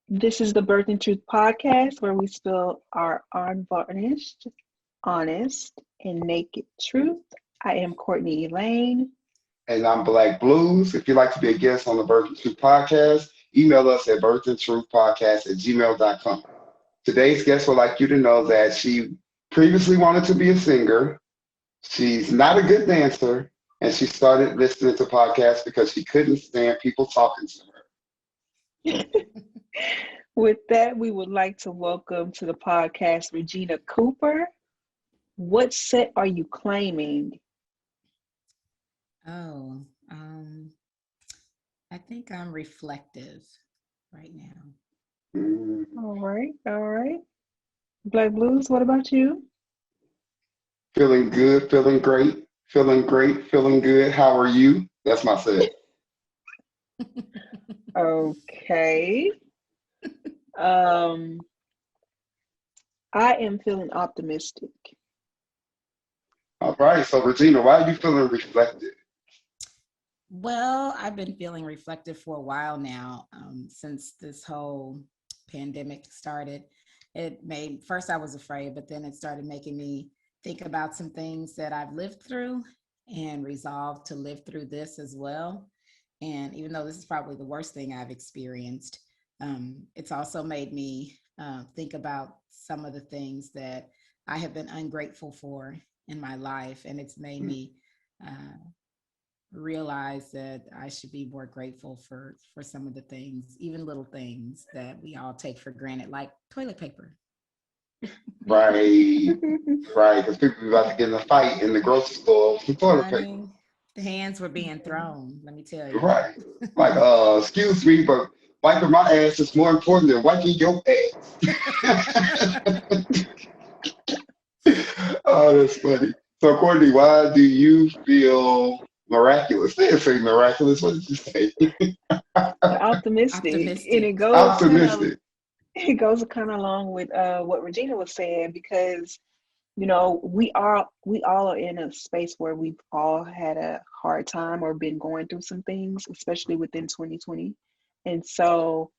This is the Birth and Truth podcast where we spill our unvarnished, honest, and naked truth. I am Courtney Elaine. And I'm Black Blues. If you'd like to be a guest on the Birth and Truth podcast, email us at birthandtruthpodcast@gmail.com. Today's guest would like you to know that she previously wanted to be a singer. She's not a good dancer, and she started listening to podcasts because she couldn't stand people talking to her. With that, we would like to welcome to the podcast Regina Cooper. What set are you claiming? Oh, I think I'm reflective right now. Mm, All right, all right. Black Blues, what about you? feeling good, feeling great, feeling great, feeling good. How are you? That's my set. Okay. Um, I am feeling optimistic. All right. So, Regina, why are you feeling reflective? Well, I've been feeling reflective for a while now, since this whole pandemic started. First I was afraid, but then it started making me think about some things that I've lived through and resolved to live through this as well. And even though this is probably the worst thing I've experienced, it's also made me think about some of the things that I have been ungrateful for in my life. And it's made me uh, realize that I should be more grateful for some of the things, even little things that we all take for granted, like toilet paper. Right. Right. Because people be about to get in a fight in the grocery store for toilet paper. Honey, the hands were being thrown, let me tell you. Right. Like, excuse me, but wiping my ass is more important than wiping your ass. Oh, that's funny. So, Courtney, why do you feel miraculous? They didn't say miraculous. What did you say? Optimistic, and Optimistic. Optimistic. it goes kind of along with what Regina was saying because we all are in a space where we've all had a hard time or been going through some things, especially within 2020. And so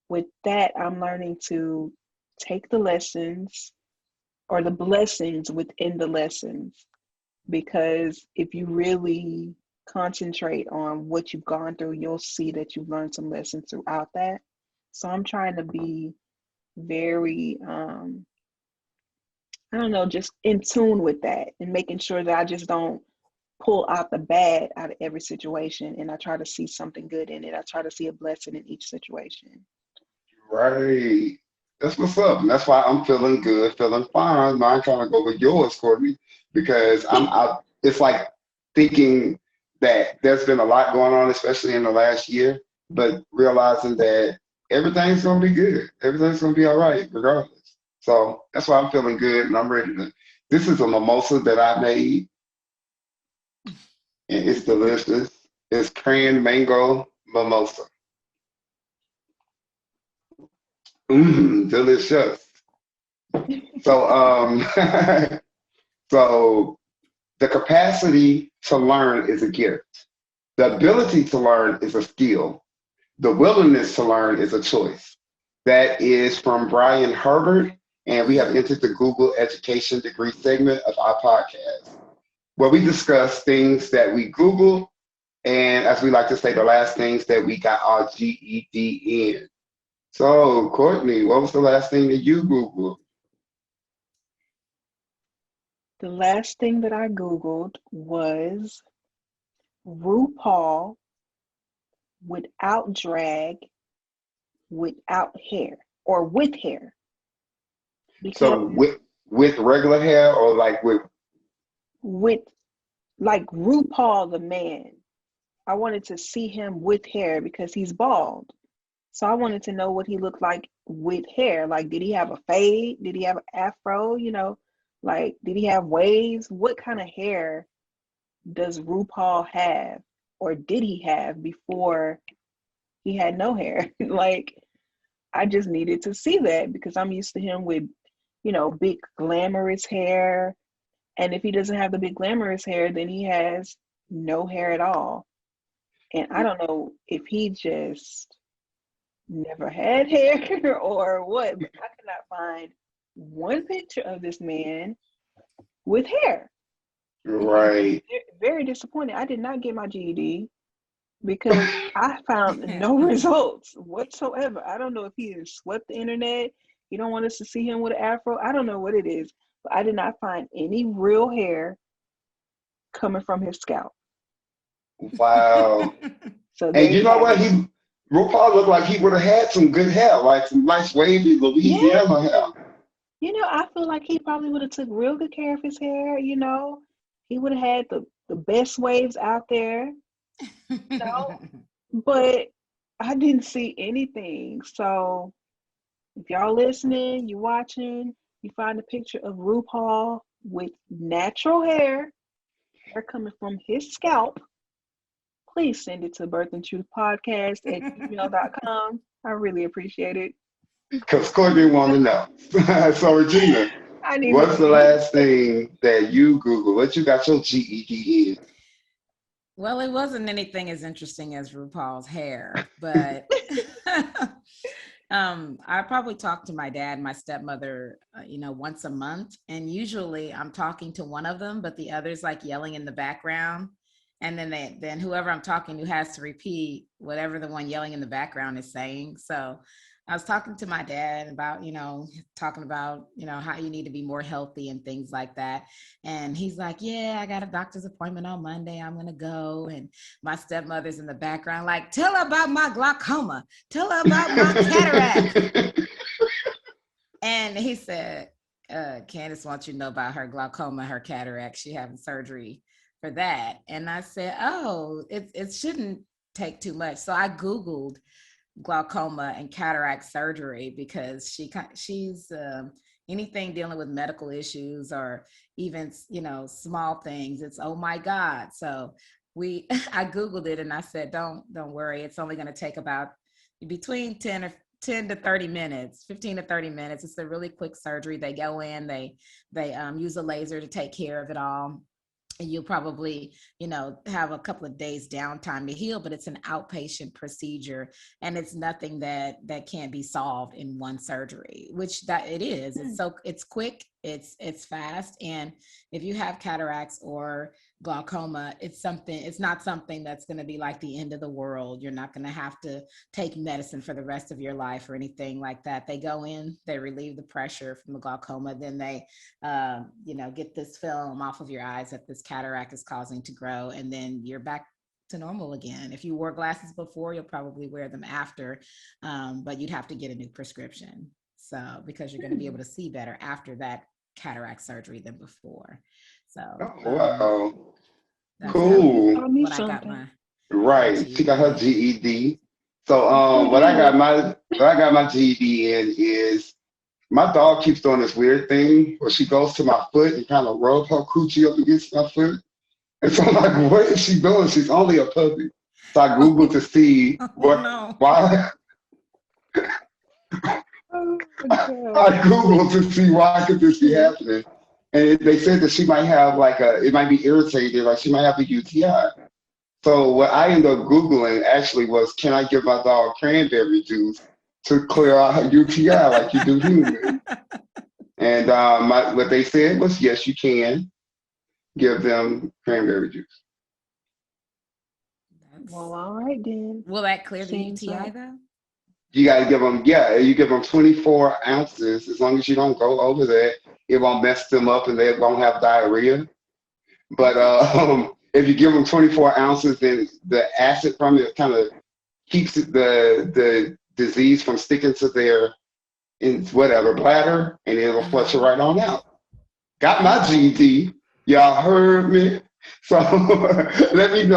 with that, I'm learning to take the lessons or the blessings within the lessons, because if you really concentrate on what you've gone through, you'll see that you've learned some lessons throughout that. So I'm trying to be very I don't know, just in tune with that and making sure that I just don't pull out the bad out of every situation, and I try to see something good in it. I try to see a blessing in each situation. Right. That's what's up. And that's why I'm feeling good, feeling fine. Mine kind of go with yours, Courtney, because it's like thinking that there's been a lot going on, especially in the last year, but realizing that everything's going to be good. Everything's going to be all right, regardless. So that's why I'm feeling good and I'm ready to. This is a mimosa that I made and it's delicious. It's cran mango mimosa. Delicious. So, so the capacity to learn is a gift. The ability to learn is a skill. The willingness to learn is a choice. That is from Brian Herbert, and we have entered the Google Education degree segment of our podcast, where we discuss things that we Googled, and as we like to say, the last things that we got our GED in. So, Courtney, what was the last thing that you Googled? The last thing that I Googled was RuPaul without drag, without hair, or with hair. So Because with regular hair or like with with like RuPaul the man, I wanted to see him with hair because he's bald. So I wanted to know what he looked like with hair. Like, did he have a fade? Did he have an afro? Like, did he have waves? What kind of hair does RuPaul have, or did he have before he had no hair? Like, I just needed to see that because I'm used to him with, big glamorous hair. And if he doesn't have the big glamorous hair, then he has no hair at all. And I don't know if he just never had hair or what, but I could not find one picture of this man with hair. Right. Very disappointed. I did not get my GED because I found no results whatsoever. I don't know if he has swept the internet. He don't want us to see him with an afro. I don't know what it is, but I did not find any real hair coming from his scalp. Wow. So there And you you know have what? it. RuPaul looked like he would have had some good hair, like some nice wavy Yeah. Louisiana hair. I feel like he probably would have took real good care of his hair. He would have had the best waves out there, but I didn't see anything. So if y'all listening, you watching, you find a picture of RuPaul with natural hair coming from his scalp, please send it to birthandtruthpodcast@gmail.com. I really appreciate it. Because Courtney want to know. So, Regina, I need my what's the GED. last thing that you Google? What you got your GED in? Well, it wasn't anything as interesting as RuPaul's hair, but I probably talk to my dad and my stepmother, once a month. And usually I'm talking to one of them, but the other's like yelling in the background. And then whoever I'm talking to has to repeat whatever the one yelling in the background is saying. So I was talking to my dad about, talking about, how you need to be more healthy and things like that. And he's like, yeah, I got a doctor's appointment on Monday. I'm going to go. And my stepmother's in the background, like, tell her about my glaucoma. Tell her about my cataract. And he said, Candace wants you to know about her glaucoma, her cataract. She having surgery for that. And I said, oh, it shouldn't take too much. So I Googled glaucoma and cataract surgery because she's anything dealing with medical issues or even small things, it's oh my god. So I Googled it and I said, don't worry, it's only going to take about between 10 to 30 minutes, 15 to 30 minutes. It's a really quick surgery. They go in, they use a laser to take care of it all. And you'll probably, have a couple of days downtime to heal, but it's an outpatient procedure and it's nothing that can't be solved in one surgery, which that it is. It's quick, it's fast. And if you have cataracts or glaucoma, it's not something that's going to be like the end of the world. You're not going to have to take medicine for the rest of your life or anything like that. They go in, they relieve the pressure from the glaucoma, then they get this film off of your eyes that this cataract is causing to grow, and then you're back to normal again. If you wore glasses before, you'll probably wear them after, but you'd have to get a new prescription. So because you're going to be able to see better after that cataract surgery than before. So Wow. that's Cool. Taught me what I got something. my Right. She got her GED in. GED. So Go what I get got it. my GED in is my dog keeps doing this weird thing where she goes to my foot and kind of rub her coochie up against my foot. And so I'm like, what is she doing? She's only a puppy. So I Googled to see Oh no. why Oh my I God. Googled to see why could this be happening. And they said that she might have it might be irritated, like she might have a UTI. So what I ended up Googling actually was, can I give my dog cranberry juice to clear out her UTI like you do humans? And what they said was, yes, you can give them cranberry juice. Well, all right then. Will that clear the Seems UTI like though? You got to give them, yeah, you give them 24 ounces. As long as you don't go over that, it won't mess them up and they won't have diarrhea. But Okay. if you give them 24 ounces, then the acid from it kind of keeps the disease from sticking to their bladder, and it'll flush it right on out. Got my GD. Y'all heard me. So let us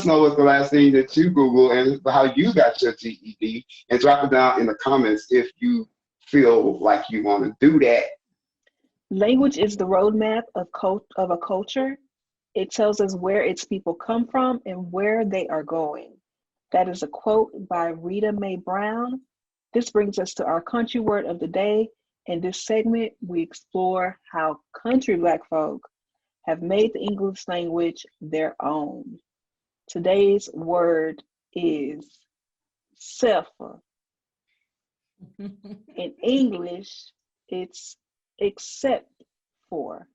know what's the last thing that you Google and how you got your GED, and drop it down in the comments if you feel like you want to do that. language is the roadmap of a culture. It tells us where its people come from and where they are going. That is a quote by Rita Mae Brown. This brings us to our country word of the day. In this segment, we explore how country Black folk have made the English language their own. Today's word is "cipher." In English, it's except for.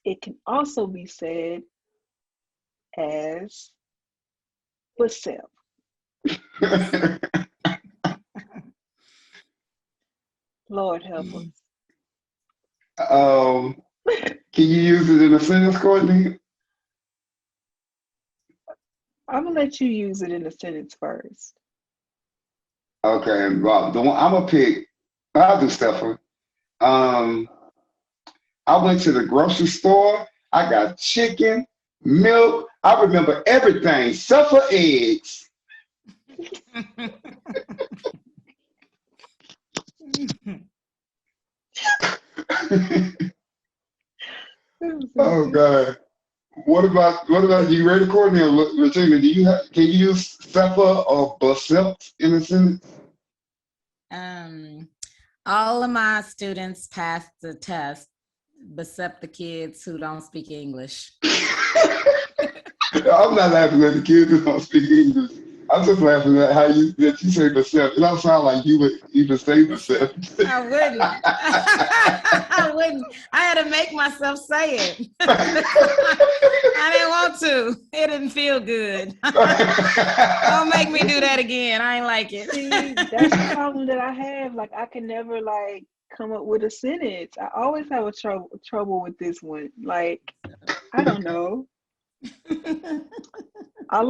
It can also be said as but self. Lord help us. Can you use it in a sentence, Courtney? I'm gonna let you use it in a sentence first. Okay, well, the one I'm gonna pick, I'll do Stefan. Um, I went to the grocery store. I got chicken, milk. I remember everything except for eggs. Oh God. What about you ready, Courtney or Regina? Can you use Cepha or Bacep in a sentence? All of my students passed the test, except the kids who don't speak English. I'm not laughing at the kids who don't speak English. I'm just laughing at how you say Bacep. It don't sound like you would even say Bacep. I wouldn't. I wouldn't. I had to make myself say it. I didn't want to. It didn't feel good. Don't make me do that again. I ain't like it. See, that's the problem that I have. Like, I can never like come up with a sentence. I always have a trouble with this one. Like, I don't know. I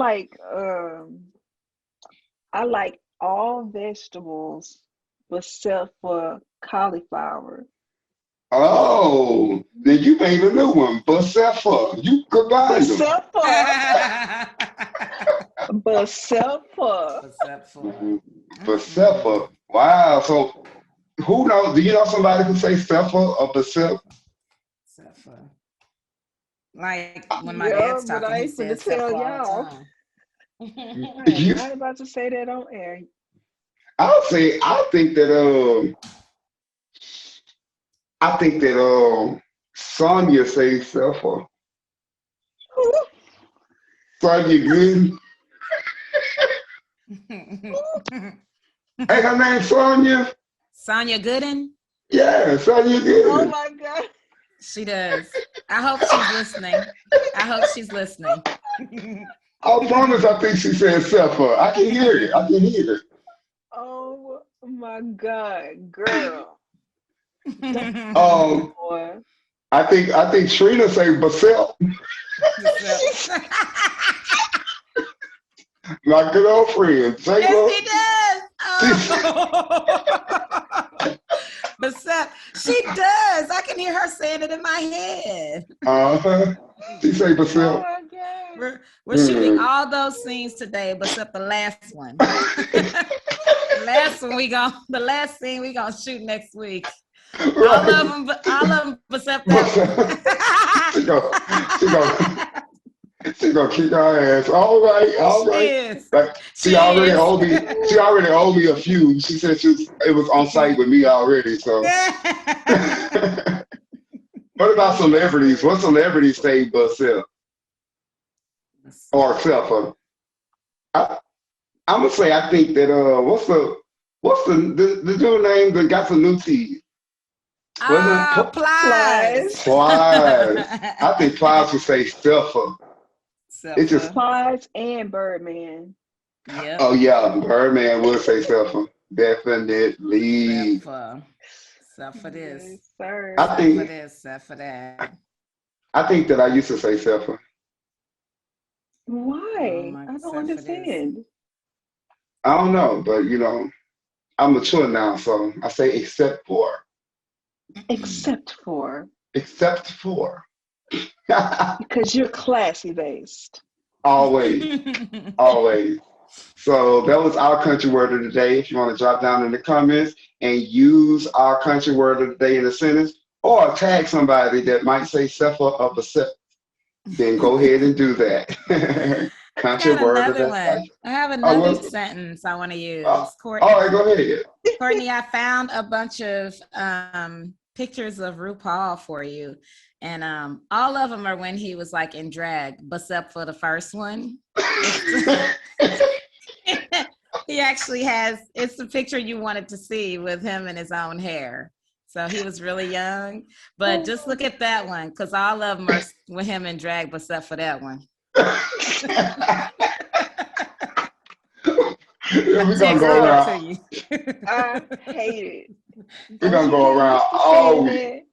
like all vegetables except for cauliflower. Oh, then you made a new one. Bacefa. You combined them. Bacefa. Bacefa. Wow. So who knows? Do you know somebody who say Cepha or Bacep? Like when my dad's but talking, I he ain't finna says tell Cepha all y'all. the time. I am not about to say that on air. I think that Sonya says Cepha. Sonya Good. Hey, her name's Sonya. Sonya Gooden? Yeah, Sonya Good. Oh my God. She does. I hope she's listening. I promise I think she said Cepha. I can hear it. Oh my God, girl. Boy. I think Trina say Bacep. My good old friend. Yes, she does. Oh. Bacep. She does. I can hear her saying it in my head. She say Bacep. Oh my God. We're shooting all those scenes today, except the last one. The last scene we gonna shoot next week. Right. All of them except that one. She gonna kick our ass. All right. Like, she already owed me a few. She said it was on site with me already. So what about celebrities? What celebrities say Bacep or Cepha? I'm gonna say I think that what's the dude name that got some new teeth? Bluez. I think Bluez would say Cepha. It's just Bluez and Birdman. Yep. Oh yeah, Birdman would say Cepha. Definitely. Cepha this. Yes, sir. I think Cepha that. I think that I used to say Cepha. Why? I don't understand. I don't know, but I'm mature now, so I say except for. Except for. Because you're classy based. Always. So that was our country word of the day. If you want to drop down in the comments and use our country word of the day in a sentence, or tag somebody that might say Cepha or Bacep, then go ahead and do that. Country word of the day. I have another sentence I want to use. Courtney. All right, go ahead. Courtney, I found a bunch of pictures of RuPaul for you. And all of them are when he was like in drag, except for the first one. He actually has, it's the picture you wanted to see with him in his own hair. So he was really young, but just look at that one because all of them are with him in drag, except for that one. We're gonna Text go it around. to you. I hate it. We're Don't gonna you go get around used to all saying week.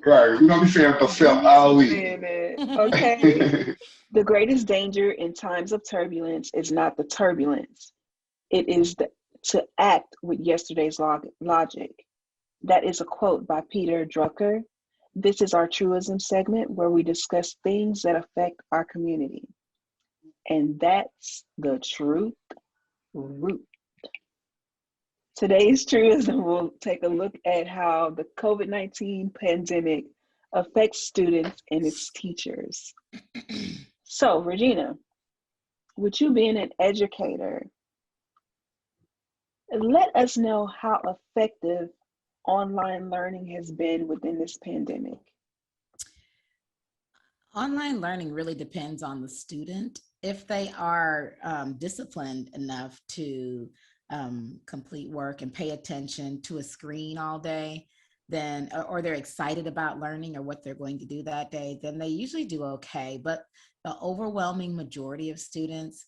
that? Right. We're gonna be saying for Get self used all to week. saying that. Okay. The greatest danger in times of turbulence is not the turbulence. It is to act with yesterday's logic. That is a quote by Peter Drucker. This is our truism segment where we discuss things that affect our community. And that's the truth root. Today's truism will take a look at how the COVID-19 pandemic affects students and its teachers. So, Regina, with you being an educator, let us know how effective online learning has been within this pandemic. Online learning really depends on the student. If they are disciplined enough to complete work and pay attention to a screen all day, then, or they're excited about learning or what they're going to do that day, then they usually do okay. But the overwhelming majority of students,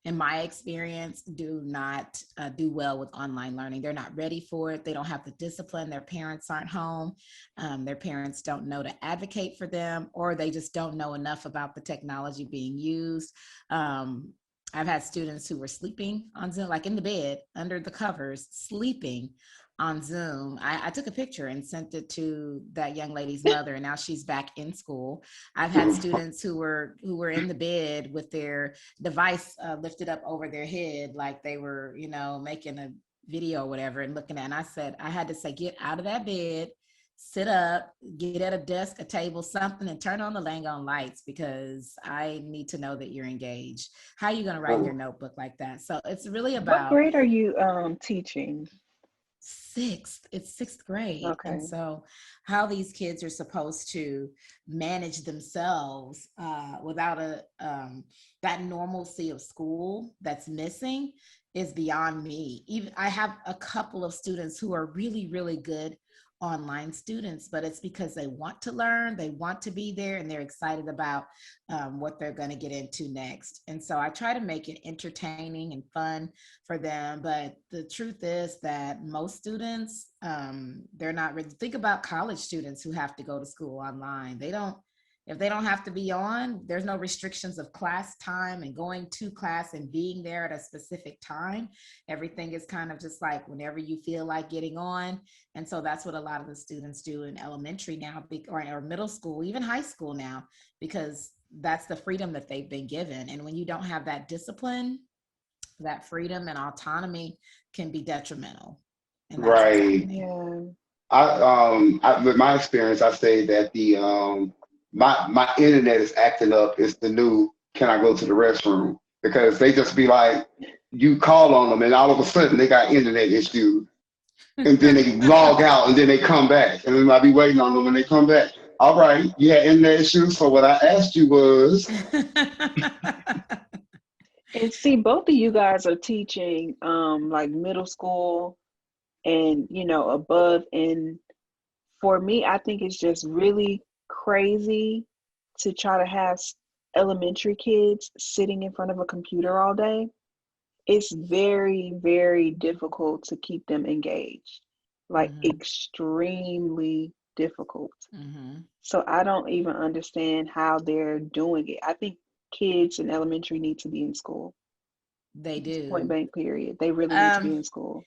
in my experience, do not do well with online learning. They're not ready for it. They don't have the discipline. Their parents aren't home. Their parents don't know to advocate for them, or they just don't know enough about the technology being used. I've had students who were sleeping on Zoom, like in the bed, under the covers, sleeping on Zoom. I took a picture and sent it to that young lady's mother, and now she's back in school. I've had students who were in the bed with their device lifted up over their head, like they were, making a video or whatever and looking at. And I had to say, get out of that bed, sit up, get at a desk, a table, something, and turn on the Langone lights because I need to know that you're engaged. How are you going to write in your notebook like that? So it's really What about grade are you teaching? sixth grade. And Okay. so how these kids are supposed to manage themselves without that normalcy of school that's missing is beyond me. Even I have a couple of students who are really, really good online students, but it's because they want to learn, they want to be there, and they're excited about what they're going to get into next. And so I try to make it entertaining and fun for them. But the truth is that most students, they're not ready. Think about college students who have to go to school online. If they don't have to be on, there's no restrictions of class time and going to class and being there at a specific time. Everything is kind of just like whenever you feel like getting on. And so that's what a lot of the students do in elementary now, or middle school, even high school now, because that's the freedom that they've been given. And when you don't have that discipline, that freedom and autonomy can be detrimental. And that's what's Right. happening. Yeah. With my experience, I say that my internet is acting up. It's the new, can I go to the restroom? Because they just be like, you call on them and all of a sudden they got internet issues. And then they log out and then they come back. And then I'll be waiting on them when they come back. All right, you had internet issues. So what I asked you was, And see, both of you guys are teaching like middle school and above. And for me, I think it's just really crazy to try to have elementary kids sitting in front of a computer all day. It's very, very difficult to keep them engaged, like extremely difficult. So I don't even understand how they're doing it. I think kids in elementary need to be in school. They Just point do. blank period. They really need to be in school.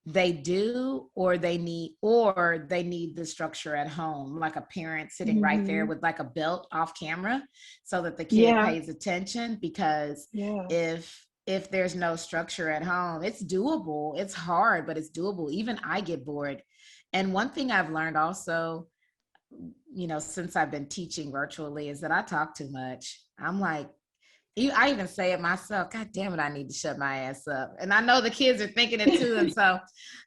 They do, or they need the structure at home, like a parent sitting right there with like a belt off camera so that the kid Yeah. pays attention. Because Yeah. if there's no structure at home, it's doable. It's hard, but it's doable. Even I get bored. And one thing I've learned also, since I've been teaching virtually, is that I talk too much. I'm like, I even say it myself, God damn it, I need to shut my ass up. And I know the kids are thinking it too. And so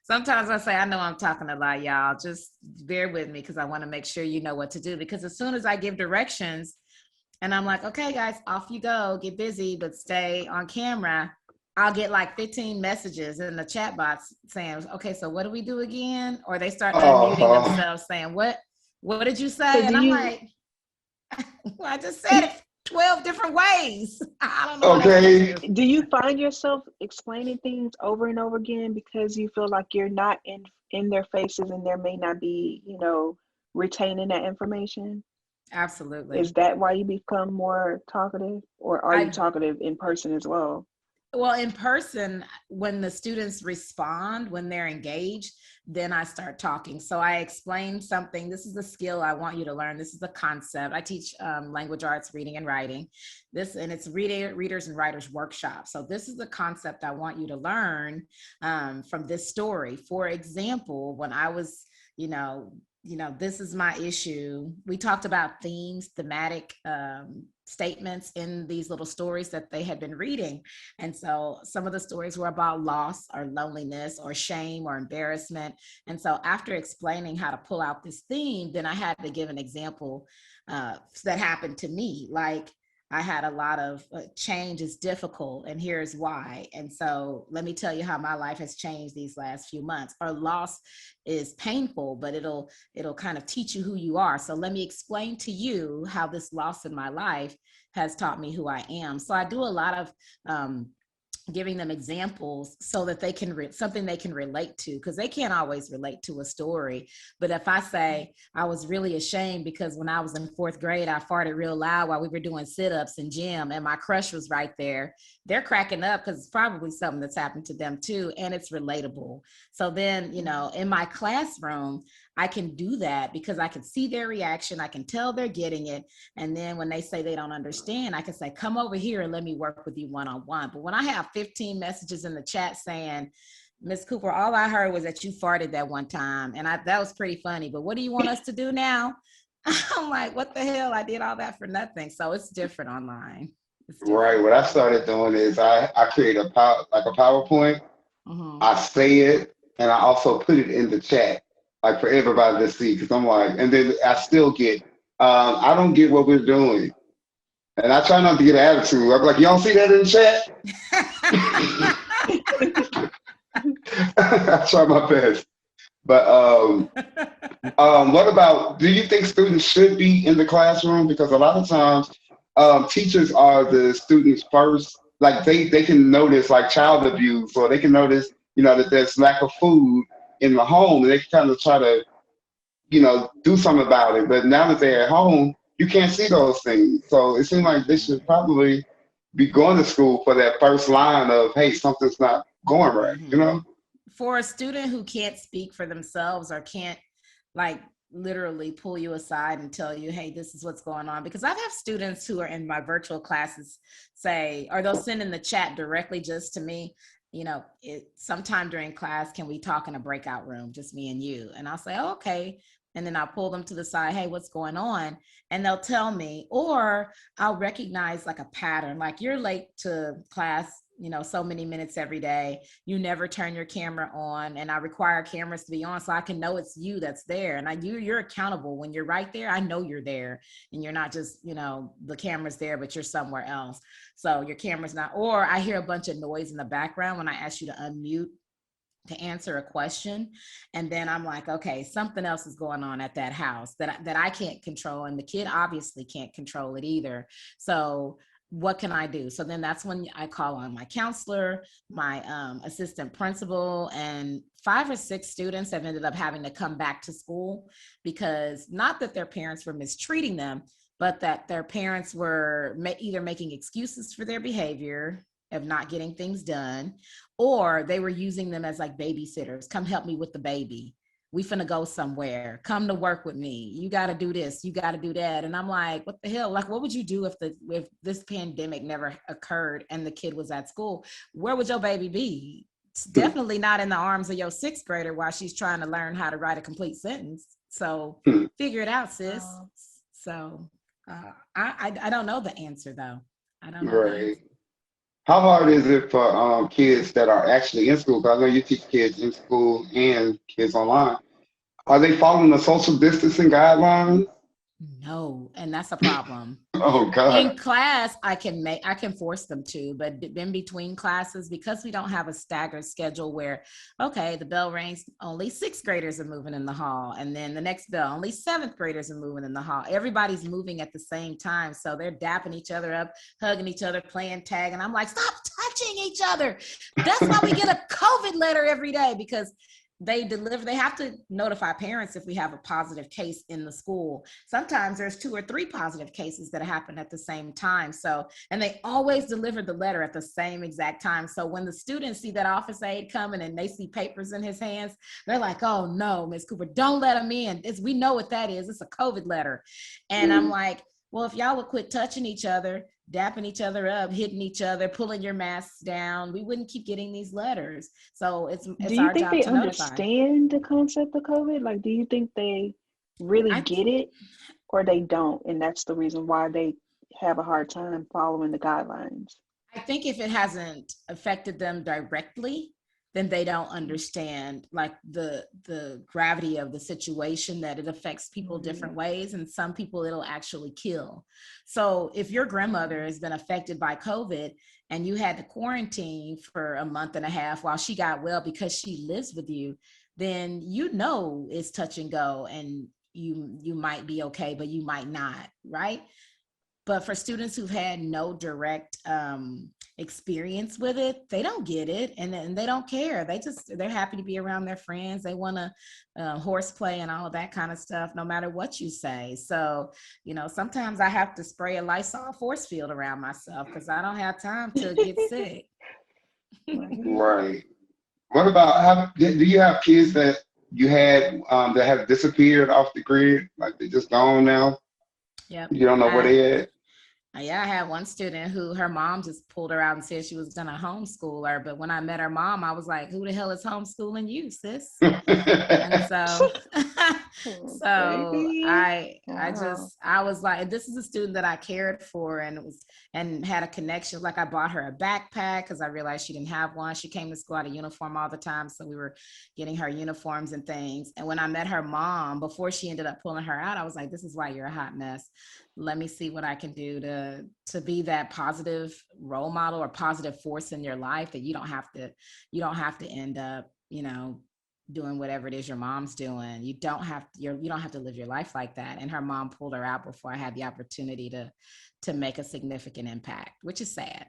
sometimes I say, I know I'm talking a lot, y'all. Just bear with me because I want to make sure you know what to do. Because as soon as I give directions and I'm like, okay, guys, off you go, get busy, but stay on camera, I'll get like 15 messages in the chat box saying, okay, so what do we do again? Or they start unmuting Uh-huh. themselves saying, what did you So say? do And I'm you like, well, I just said it 12 different ways. I don't know what else to Okay. do. do you find yourself explaining things over and over again because you feel like you're not in their faces and there may not be, retaining that information? Absolutely. Is that why you become more talkative, or are you I talkative in person as well? Well, in person, when the students respond, when they're engaged, then I start talking. So I explain something. This is a skill I want you to learn. This is a concept. I teach language arts, reading and writing. And it's readers and writers workshop. So this is the concept I want you to learn from this story. For example, when I was, this is my issue. We talked about themes, thematic statements in these little stories that they had been reading. And so some of the stories were about loss or loneliness or shame or embarrassment. And so after explaining how to pull out this theme, then I had to give an example that happened to me. Like, I had a lot of change is difficult, and here's why. And so let me tell you how my life has changed these last few months. Or loss is painful, but it'll kind of teach you who you are. So let me explain to you how this loss in my life has taught me who I am. So I do a lot of giving them examples so that they can something they can relate to, because they can't always relate to a story. But if I say I was really ashamed because when I was in 4th grade I farted real loud while we were doing sit-ups in gym and my crush was right there, they're cracking up because it's probably something that's happened to them too, and it's relatable. So then, in my classroom I can do that because I can see their reaction, I can tell they're getting it. And then when they say they don't understand, I can say, come over here and let me work with you one-on-one. But when I have 15 messages in the chat saying, Miss Cooper, all I heard was that you farted that one time, and that was pretty funny, but what do you want us to do now? I'm like, what the hell? I did all that for nothing. So it's different online. It's Right. different. What I started doing is I create a PowerPoint. Mm-hmm. I say it, and I also put it in the chat, like for everybody to see. Because I'm like, and then I still get, I don't get what we're doing, and I try not to get an attitude. I'm like, y'all see that in the chat? I try my best. But what about, do you think students should be in the classroom? Because a lot of times teachers are the students first. Like they can notice like child abuse, or they can notice, that there's lack of food in the home, and they can kind of try to, do something about it. But now that they're at home, you can't see those things. So it seems like they should probably be going to school for that first line of, hey, something's not going right, Mm-hmm. For a student who can't speak for themselves or can't like literally pull you aside and tell you, hey, this is what's going on. Because I've had students who are in my virtual classes say, or they'll send in the chat directly just to me, sometime during class, can we talk in a breakout room, just me and you? And I'll say, oh, okay. And then I'll pull them to the side, hey, what's going on? And they'll tell me, or I'll recognize like a pattern, like you're late to class, so many minutes every day. You never turn your camera on, and I require cameras to be on so I can know it's you that's there. And you're accountable when you're right there. I know you're there, and you're not just, the camera's there, but you're somewhere else. So your camera's not, or I hear a bunch of noise in the background when I ask you to unmute to answer a question. And then I'm like, okay, something else is going on at that house that I can't control. And the kid obviously can't control it either. So what can I do? So then that's when I call on my counselor, my assistant principal, and 5 or 6 students have ended up having to come back to school because not that their parents were mistreating them, but that their parents were either making excuses for their behavior of not getting things done, or they were using them as like babysitters. Come help me with the baby. We finna go somewhere. Come to work with me. You got to do this. You got to do that. And I'm like, what the hell? Like, what would you do if this pandemic never occurred and the kid was at school? Where would your baby be? It's definitely not in the arms of your 6th grader while she's trying to learn how to write a complete sentence. So figure it out, sis. So I don't know the answer though. I don't know the answer. Right. How hard is it for kids that are actually in school? Because I know you teach kids in school and kids online. Are they following the social distancing guidelines? No, and that's a problem. Oh In God. class, I can force them to, but in between classes, because we don't have a staggered schedule where, okay, the bell rings, only sixth graders are moving in the hall, and then the next bell, only seventh graders are moving in the hall. Everybody's moving at the same time, so they're dapping each other up, hugging each other, playing tag, and I'm like, stop touching each other. That's why we get a COVID letter every day, because they have to notify parents if we have a positive case in the school. Sometimes there's 2 or 3 positive cases that happen at the same time. So, and they always deliver the letter at the same exact time. So when the students see that office aide coming and they see papers in his hands, they're like, oh no, Miss Cooper, don't let him in. We know what that is. It's a COVID letter. And I'm like, well, if y'all would quit touching each other, dapping each other up, hitting each other, pulling your masks down, we wouldn't keep getting these letters. So Do it's you our think job they to notify. understand the concept of COVID? Like, do you think they really I get it or they don't? And that's the reason why they have a hard time following the guidelines. I think if it hasn't affected them directly, then they don't understand like the gravity of the situation, that it affects people Right. different ways, and some people it'll actually kill. So if your grandmother has been affected by COVID and you had to quarantine for a month and a half while she got well because she lives with you, then you know it's touch and go, and you might be okay, but you might not, right? But for students who've had no direct experience with it, they don't get it, and they don't care. They're happy to be around their friends. They want to horseplay and all of that kind of stuff, no matter what you say. So, sometimes I have to spray a Lysol force field around myself because I don't have time to get sick. Right. Right. What about do you have kids that you had that have disappeared off the grid? Like they just gone now? Yep. You don't know where I they at? Yeah, I had one student who her mom just pulled her out and said she was going to homeschool her. But when I met her mom, I was like, who the hell is homeschooling you, sis? And so, Oh, so baby. I Wow. just, I was like, this is a student that I cared for, and had a connection. Like I bought her a backpack because I realized she didn't have one. She came to school out of uniform all the time. So we were getting her uniforms and things. And when I met her mom, before she ended up pulling her out, I was like, this is why you're a hot mess. Let me see what I can do to be that positive role model or positive force in your life, that you don't have to end up, doing whatever it is your mom's doing. You don't have to live your life like that. And her mom pulled her out before I had the opportunity to make a significant impact, which is sad.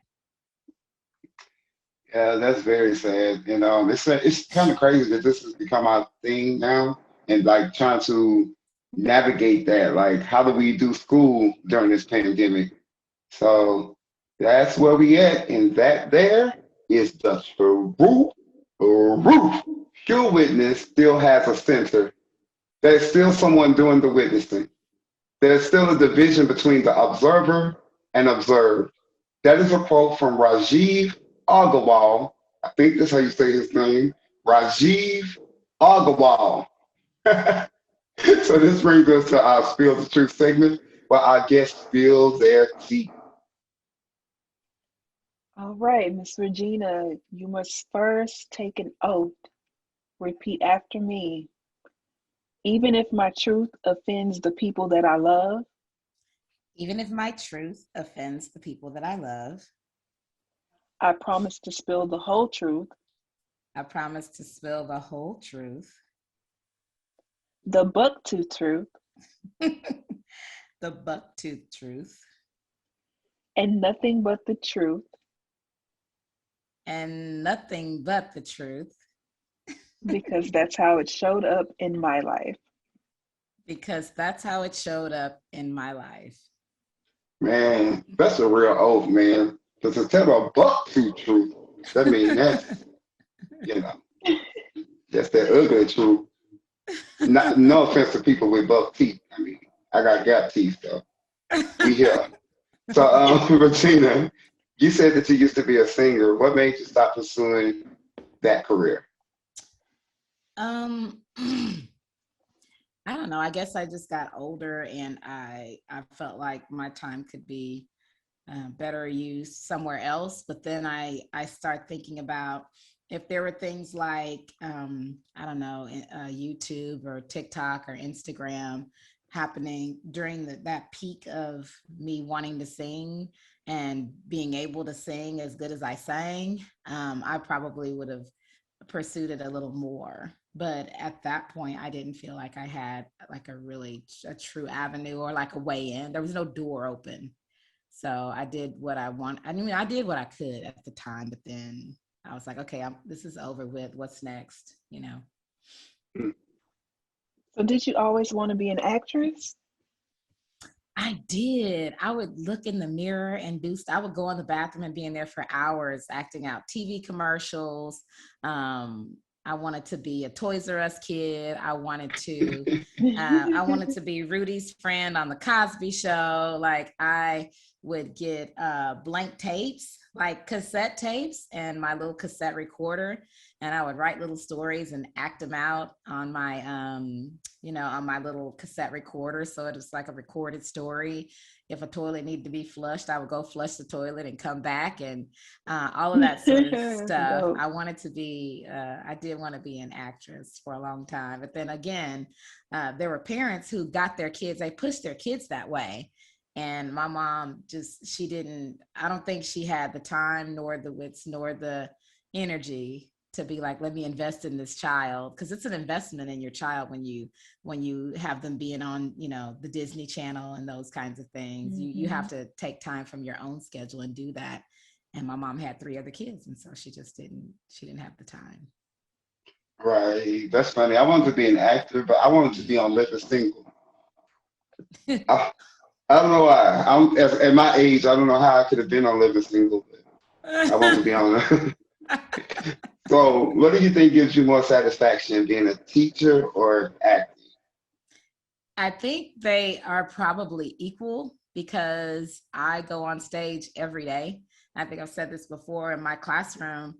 Yeah, that's very sad. And it's kind of crazy that this has become our thing now, and like trying to navigate that. Like, how do we do school during this pandemic? So that's where we at, and that there is the truth. Roof. Pure witness still has a center. There's still someone doing the witnessing. There's still a division between the observer and observed. That is a quote from Rajiv Agarwal. I think that's how you say his name. Rajiv Agarwal. So this brings us to our Spill the Truth segment, where our guests spill their tea. All right, Miss Regina, you must first take an oath. Repeat after me. Even if my truth offends the people that I love, Even if my truth offends the people that I love, I promise to spill the whole truth, I promise to spill the whole truth, the buck-tooth truth, the buck-tooth truth, and nothing but the truth, and nothing but the truth, because that's how it showed up in my life. because that's how it showed up in my life. Man, that's a real oath, man. Because to tell a buck to truth, that means that's, you know, that's that ugly truth. Not, no offense to people with buck teeth. I mean, I got gap teeth, so we here. So, Regina, you said that you used to be a singer. What made you stop pursuing that career? um, I don't know. I guess I just got older, and I felt like my time could be better used somewhere else. But then I start thinking about if there were things like I don't know, YouTube or TikTok or Instagram, happening during that peak of me wanting to sing and being able to sing as good as I sang, I probably would have pursued it a little more. But at that point, I didn't feel like I had like a true avenue or like a way in. There was no door open. So I did what I want. I mean, I did what I could at the time, but then I was like, okay, this is over with. What's next? You know? So did you always want to be an actress? I did. I would look in the mirror and I would go in the bathroom and be in there for hours acting out TV commercials. I wanted to be a Toys R Us kid. I wanted to be Rudy's friend on the Cosby Show. Like I would get blank tapes, like cassette tapes, and my little cassette recorder, and I would write little stories and act them out on my on my little cassette recorder. So it was like a recorded story. If a toilet needed to be flushed, I would go flush the toilet and come back, and all of that sort of stuff. Dope. I did want to be an actress for a long time. But then again, there were parents who got their kids, they pushed their kids that way. And my mom I don't think she had the time nor the wits nor the energy to be like, let me invest in this child, because it's an investment in your child when you have them being on, the Disney Channel and those kinds of things. Mm-hmm. You have to take time from your own schedule and do that. And my mom had 3 other kids, and so she didn't have the time. Right. That's funny. I wanted to be an actor, but I wanted to be on Living Single. I don't know why. At my age, I don't know how I could have been on Living Single, but I wanted to be on it. So what do you think gives you more satisfaction, being a teacher or acting? I think they are probably equal, because I go on stage every day. I think I've said this before. In my classroom,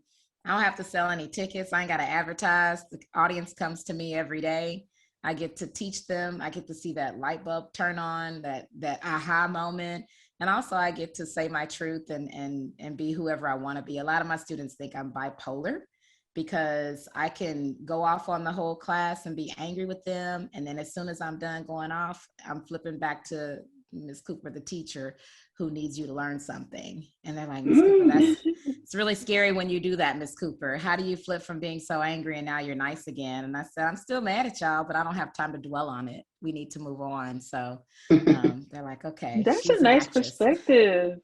I don't have to sell any tickets. I ain't got to advertise. The audience comes to me every day. I get to teach them. I get to see that light bulb turn on, that aha moment. And also I get to say my truth and be whoever I want to be. A lot of my students think I'm bipolar, because I can go off on the whole class and be angry with them. And then as soon as I'm done going off, I'm flipping back to Miss Cooper, the teacher, who needs you to learn something. And they're like, Miss Cooper, it's really scary when you do that, Miss Cooper. How do you flip from being so angry and now you're nice again? And I said, I'm still mad at y'all, but I don't have time to dwell on it. We need to move on. So they're like, okay. That's a nice perspective.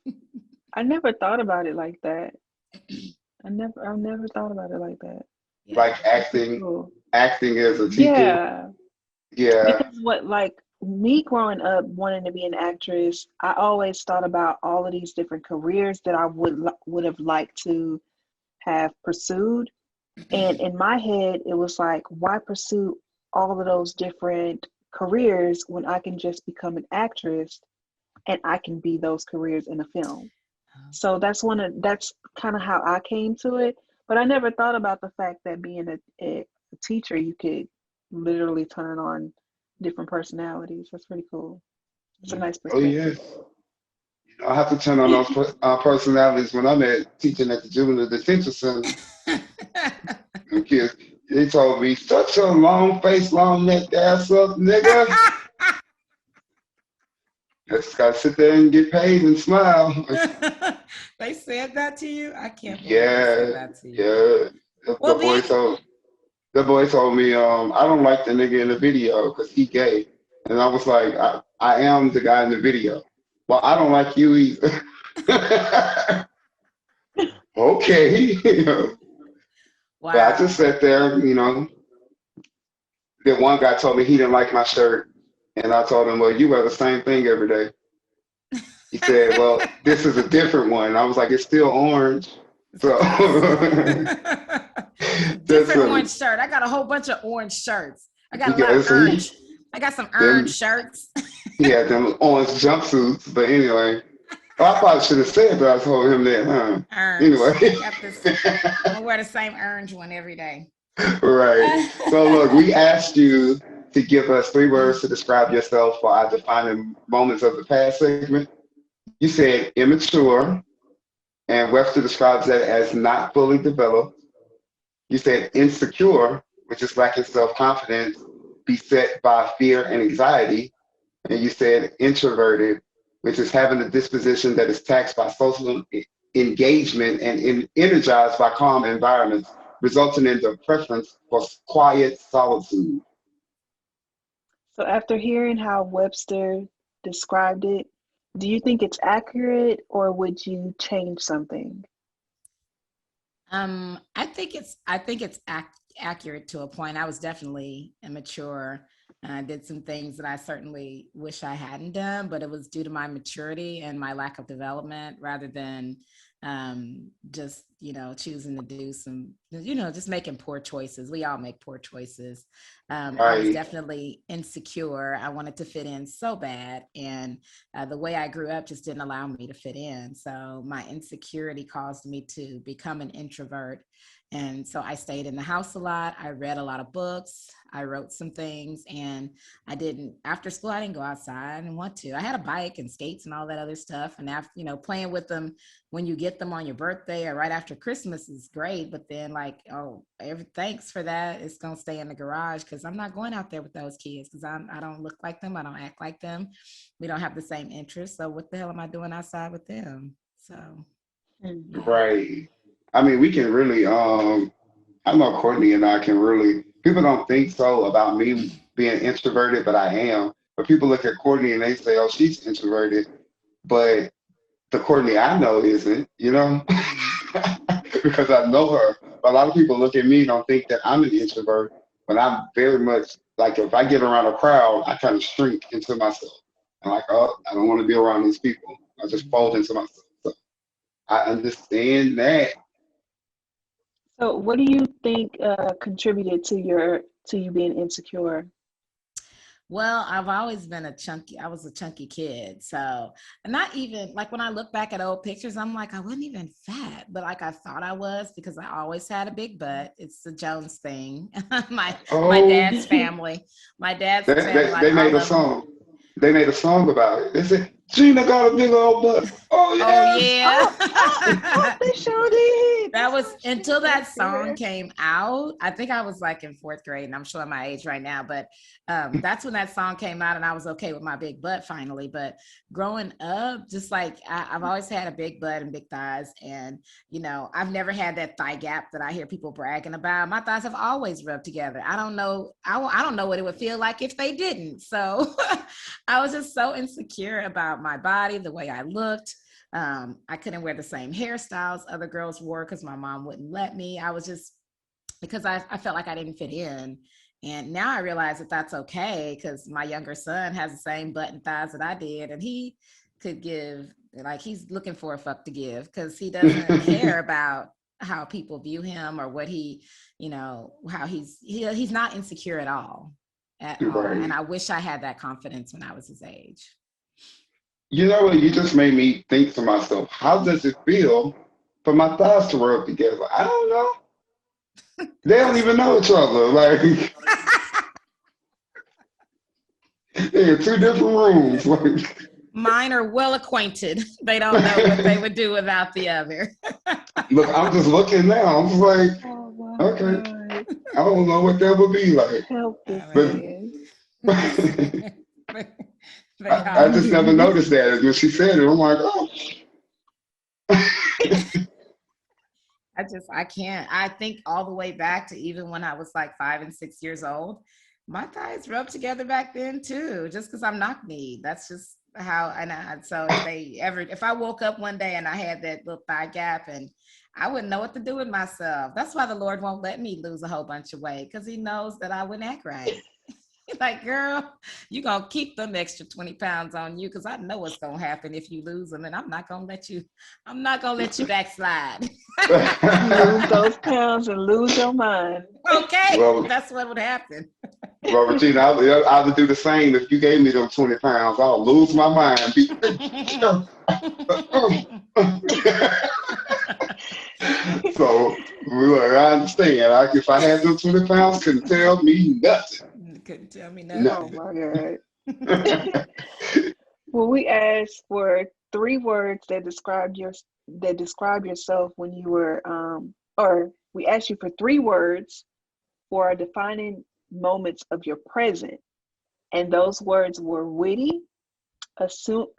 I never thought about it like that. I've never thought about it like that. Yeah. Like acting as a teacher. Yeah. Because me growing up wanting to be an actress, I always thought about all of these different careers that I would have liked to have pursued. And in my head, it was like, why pursue all of those different careers when I can just become an actress and I can be those careers in a film? So that's kind of how I came to it. But I never thought about the fact that being a teacher, you could literally turn on different personalities. That's pretty cool. It's a nice perspective. Oh, yeah. I have to turn on those personalities when I'm teaching at the juvenile detention center. The kids, they told me, such a long face, long neck ass up, nigga. I just gotta sit there and get paid and smile. They said that to you? I can't believe they said that to you. Yeah. The boy told me, I don't like the nigga in the video because he gay. And I was like, I am the guy in the video. Well, I don't like you either. Okay. Wow. But I just sat there, The one guy told me he didn't like my shirt. And I told him, well, you wear the same thing every day. He said, well, this is a different one. I was like, it's still orange. So different orange shirt. I got a whole bunch of orange shirts. I got a lot of orange. I got some orange shirts. Yeah, them orange jumpsuits. But anyway, I probably should have said that. I told him that. Orange. Anyway, I'm gonna wear the same orange one every day. Right. So look, we asked you to give us 3 words to describe yourself for our defining moments of the past segment. You said immature, and Webster describes that as not fully developed. You said insecure, which is lacking self-confidence, beset by fear and anxiety. And you said introverted, which is having a disposition that is taxed by social engagement and energized by calm environments, resulting in the preference for quiet solitude. So after hearing how Webster described it, do you think it's accurate or would you change something? I think it's accurate to a point. I was definitely immature. And I did some things that I certainly wish I hadn't done, but it was due to my maturity and my lack of development rather than just, choosing to do some, just making poor choices. We all make poor choices. I was Right. definitely insecure. I wanted to fit in so bad. And the way I grew up just didn't allow me to fit in. So my insecurity caused me to become an introvert. And so I stayed in the house a lot. I read a lot of books. I wrote some things, and after school, I didn't go outside. I didn't want to. I had a bike and skates and all that other stuff. And after, playing with them when you get them on your birthday or right after Christmas is great. But then thanks for that. It's going to stay in the garage because I'm not going out there with those kids because I don't look like them. I don't act like them. We don't have the same interests. So what the hell am I doing outside with them? So, Mhm. yeah. Right. I mean, we can really, I know Courtney and I can really, people don't think so about me being introverted, but I am. But people look at Courtney and they say, oh, she's introverted. But the Courtney I know isn't, Mhm. because I know her. But a lot of people look at me and don't think that I'm an introvert, but I'm very much like if I get around a crowd, I kind of shrink into myself. I'm like, oh, I don't want to be around these people. I just fold Mhm. into myself. So I understand that. So what do you think contributed to you being insecure? Well, I've always been I was a chunky kid. So, not even like when I look back at old pictures, I'm like, I wasn't even fat, but like I thought I was because I always had a big butt. It's the Jones thing. my my Oh, dad's family, my dad's they, family, they, like they made all a of them. song. They made a song about it. They said, Gina got a big old butt. Oh, Oh yeah. yeah. Oh, they sure did. They That was sure until did. that song came out. I think I was like in fourth grade, and I'm showing my age right now, but that's when that song came out, and I was okay with my big butt finally. But growing up, just like I've always had a big butt and big thighs, and I've never had that thigh gap that I hear people bragging about. My thighs have always rubbed together. I don't know. I don't know what it would feel like if they didn't. So I was just so insecure about my body, the way I looked. I couldn't wear the same hairstyles other girls wore because my mom wouldn't let me. I was just because I felt like I didn't fit in. And now I realize that that's okay because my younger son has the same butt and thighs that I did, and he could give like he's looking for a fuck to give because he doesn't care about how people view him or what how he's not insecure at all. And Right. I wish I had that confidence when I was his age. You know what? You just made me think to myself, how does it feel for my thighs to rub together? I don't know. They don't even know each other. Like, they're in two different rooms. Like, Mine are well acquainted. They don't know what they would do without the other. look, I'm just looking now. I'm just like, Oh my okay, God. I don't know what that would be like. Help this I But man. mean, they I are. just never noticed that. When she said it, I'm like, oh, I can't. I think all the way back to even when I was like 5 and 6 years old, my thighs rubbed together back then too, just because I'm knock kneed. That's just how, so if I woke up one day and I had that little thigh gap and I wouldn't know what to do with myself. That's why the Lord won't let me lose a whole bunch of weight because he knows that I wouldn't act right. Like, girl, you gonna keep them extra 20 pounds on you because I know what's gonna happen if you lose them, and I'm not gonna let you backslide. Lose those pounds and lose your mind. Okay, well, that's what would happen. well, Regina, I would do the same if you gave me them 20 pounds. I'll lose my mind. So, look, I understand. If I had them 20 pounds, couldn't tell me nothing. Couldn't tell me Oh nothing. my God. Well, we asked for three words that describe yourself when you were or we asked you for three words for defining moments of your present. And those words were witty,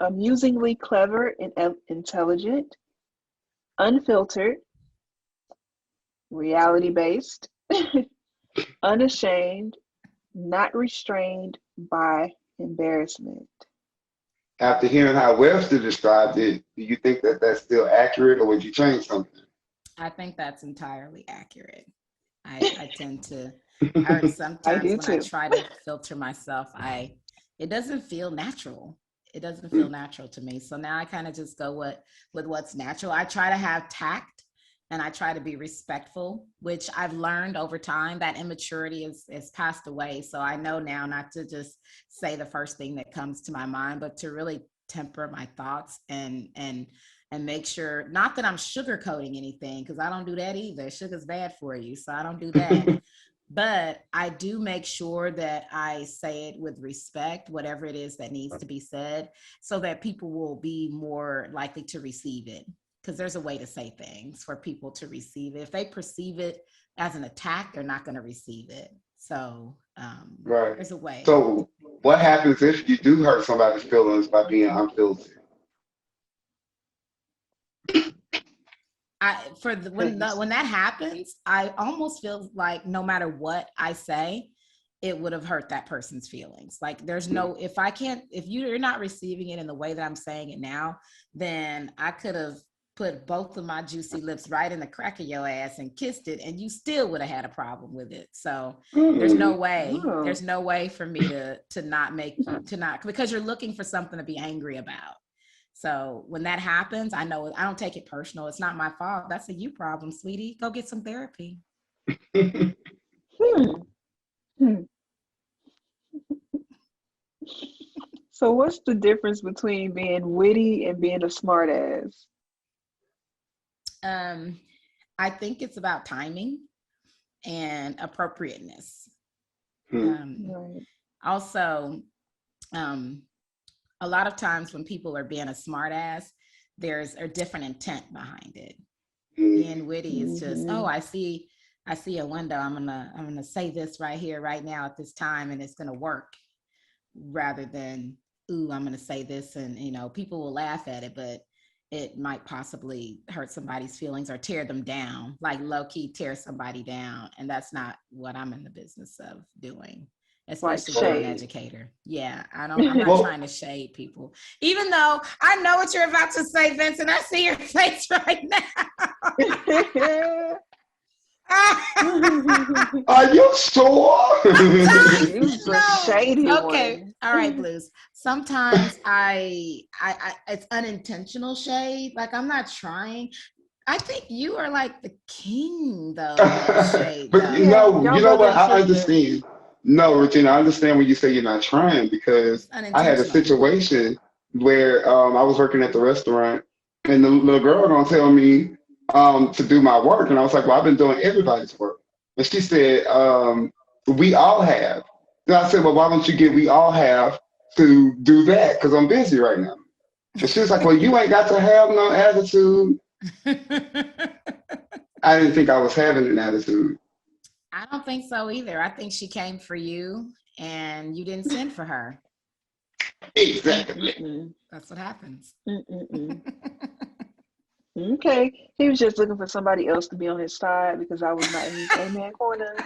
amusingly clever and intelligent, unfiltered, reality-based, unashamed, not restrained by embarrassment. After hearing how Webster described it, do you think that that's still accurate, or would you change something? I think that's entirely accurate. I tend to, or I sometimes do when I too. try to filter myself, it doesn't feel natural. It doesn't feel natural to me. So now I kind of just go with what's natural. I try to have tact and I try to be respectful, which I've learned over time that immaturity is passed away. So I know now not to just say the first thing that comes to my mind, but to really temper my thoughts and make sure, not that I'm sugarcoating anything, because I don't do that either. Sugar's bad for you, so I don't do that. But I do make sure that I say it with respect, whatever it is that needs to be said, so that people will be more likely to receive it. Because there's a way to say things for people to receive it. If they perceive it as an attack, they're not going to receive it. So Right. there's a way. So, what happens if you do hurt somebody's feelings by being unfiltered? When that happens, I almost feel like no matter what I say, it would have hurt that person's feelings. Like there's no, if you're not receiving it in the way that I'm saying it now, then I could have put both of my juicy lips right in the crack of your ass and kissed it, and you still would have had a problem with it. So there's no way. Oh. There's no way for me to not make you because you're looking for something to be angry about. So when that happens, I know I don't take it personal. It's not my fault. That's a you problem, sweetie. Go get some therapy. Hmm. Hmm. So what's the difference between being witty and being a smartass? I think it's about timing and appropriateness. Right. Also, a lot of times when people are being a smartass, there's a different intent behind it. Being witty is just, oh, I see a window. I'm gonna say this right here, right now, at this time, and it's gonna work. Rather than, ooh, I'm gonna say this, and people will laugh at it, but it might possibly hurt somebody's feelings or tear them down, like low key tear somebody down, and that's not what I'm in the business of doing. Especially Like being an shade. educator. Yeah, I'm not trying to shade people. Even though I know what you're about to say, Vincent. I see your face right now. Are you sure? You's a shady okay. one. All right, Bluez. Sometimes I it's unintentional shade. Like I'm not trying. I think you are like the king though of shade But though. Yeah, y'all you know brother what? and I sister. understand. No, Regina, I understand when you say you're not trying, because It's I had a unintentional. situation where I was working at the restaurant, and the little girl gonna tell me to do my work, and I was like, "Well, I've been doing everybody's work," and she said, "We all have." And I said, "Well, why don't you get we all have to do that? Because I'm busy right now." And she was like, "Well, you ain't got to have no attitude." I didn't think I was having an attitude. I don't think so either. I think she came for you and you didn't send for her. Exactly. That's what happens. Okay, he was just looking for somebody else to be on his side because I was not in his amen corner.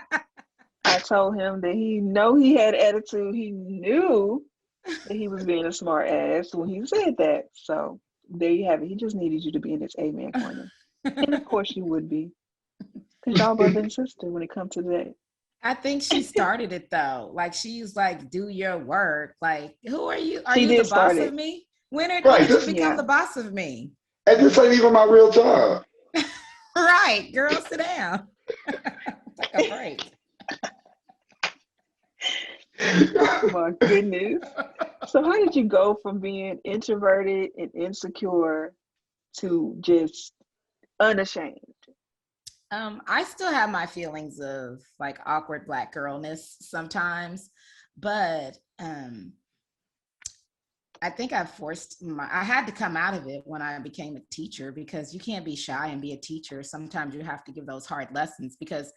I told him that he had attitude. He knew that he was being a smart ass when he said that. So there you have it. He just needed you to be in his amen corner. And of course you would be. Because y'all brother and sister when it comes to that. I think she started it though. Like she's like, do your work. Like, who are you? Are She you the did boss start of it. me? When Right. did you This become Yeah. the boss of me? and this ain't even my real job. Right, girl, sit down. Take a break. Oh my goodness. So how did you go from being introverted and insecure to just unashamed? I still have my feelings of like awkward Black girlness sometimes, but I think I had to come out of it when I became a teacher, because you can't be shy and be a teacher. Sometimes you have to give those hard lessons, because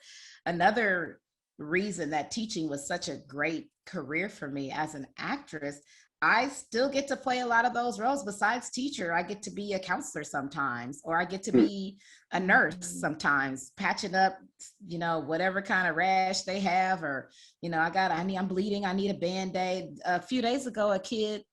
another reason that teaching was such a great career for me as an actress, I still get to play a lot of those roles. Besides teacher, I get to be a counselor sometimes, or I get to be a nurse sometimes, patching up, whatever kind of rash they have, or, I'm bleeding, I need a Band-Aid. A few days ago, a kid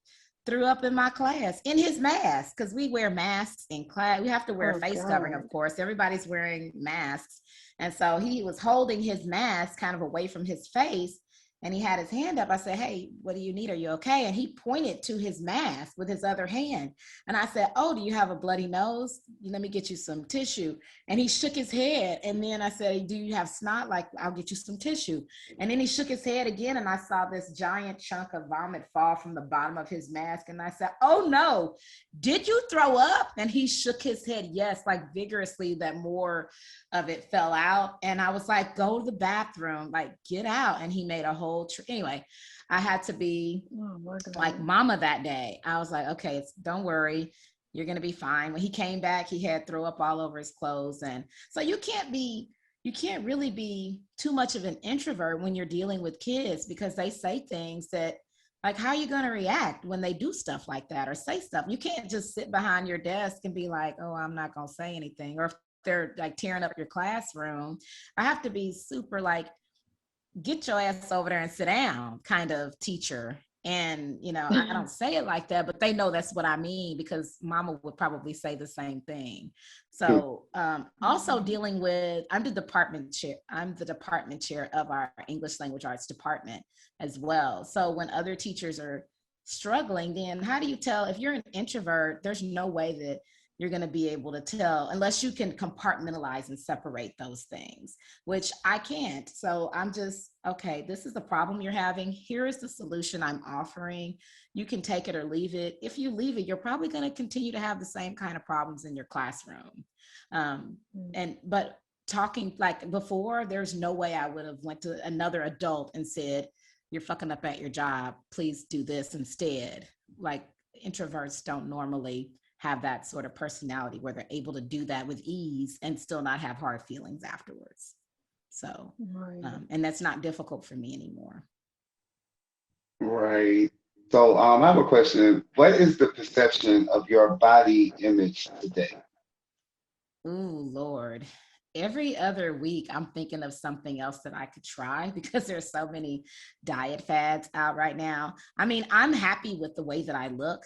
threw up in my class in his mask, because we wear masks in class. We have to wear a face covering, of course. Everybody's wearing masks. And so he was holding his mask kind of away from his face, and he had his hand up. I said, "Hey, what do you need? Are you okay?" And he pointed to his mask with his other hand. And I said, "Oh, do you have a bloody nose? Let me get you some tissue." And he shook his head. And then I said, "Do you have snot? Like, I'll get you some tissue." And then he shook his head again, and I saw this giant chunk of vomit fall from the bottom of his mask. And I said, "Oh no, did you throw up?" And he shook his head, yes, like vigorously, that more of it fell out. And I was like, "Go to the bathroom, like get out." And he made a whole anyway, I had to be like mama that day. I was like, "Okay, don't worry, you're gonna be fine." When he came back, he had throw up all over his clothes. And so you can't really be too much of an introvert when you're dealing with kids, because they say things that, like, how are you going to react when they do stuff like that or say stuff? You can't just sit behind your desk and be like, "Oh, I'm not going to say anything." Or if they're like tearing up your classroom, I have to be super like, "Get your ass over there and sit down" kind of teacher. And, I don't say it like that, but they know that's what I mean, because mama would probably say the same thing. So also dealing with, I'm the department chair of our English language arts department as well. So when other teachers are struggling, then how do you tell? If you're an introvert, there's no way that you're going to be able to tell unless you can compartmentalize and separate those things, which I can't. So I'm just, okay, this is the problem you're having. Here is the solution I'm offering. You can take it or leave it. If you leave it, you're probably going to continue to have the same kind of problems in your classroom. But talking like before, there's no way I would have went to another adult and said, "You're fucking up at your job, please do this instead." Like, introverts don't normally have that sort of personality where they're able to do that with ease and still not have hard feelings afterwards. So, and that's not difficult for me anymore. Right. So I have a question. What is the perception of your body image today? Ooh, Lord. Every other week, I'm thinking of something else that I could try, because there's so many diet fads out right now. I mean, I'm happy with the way that I look.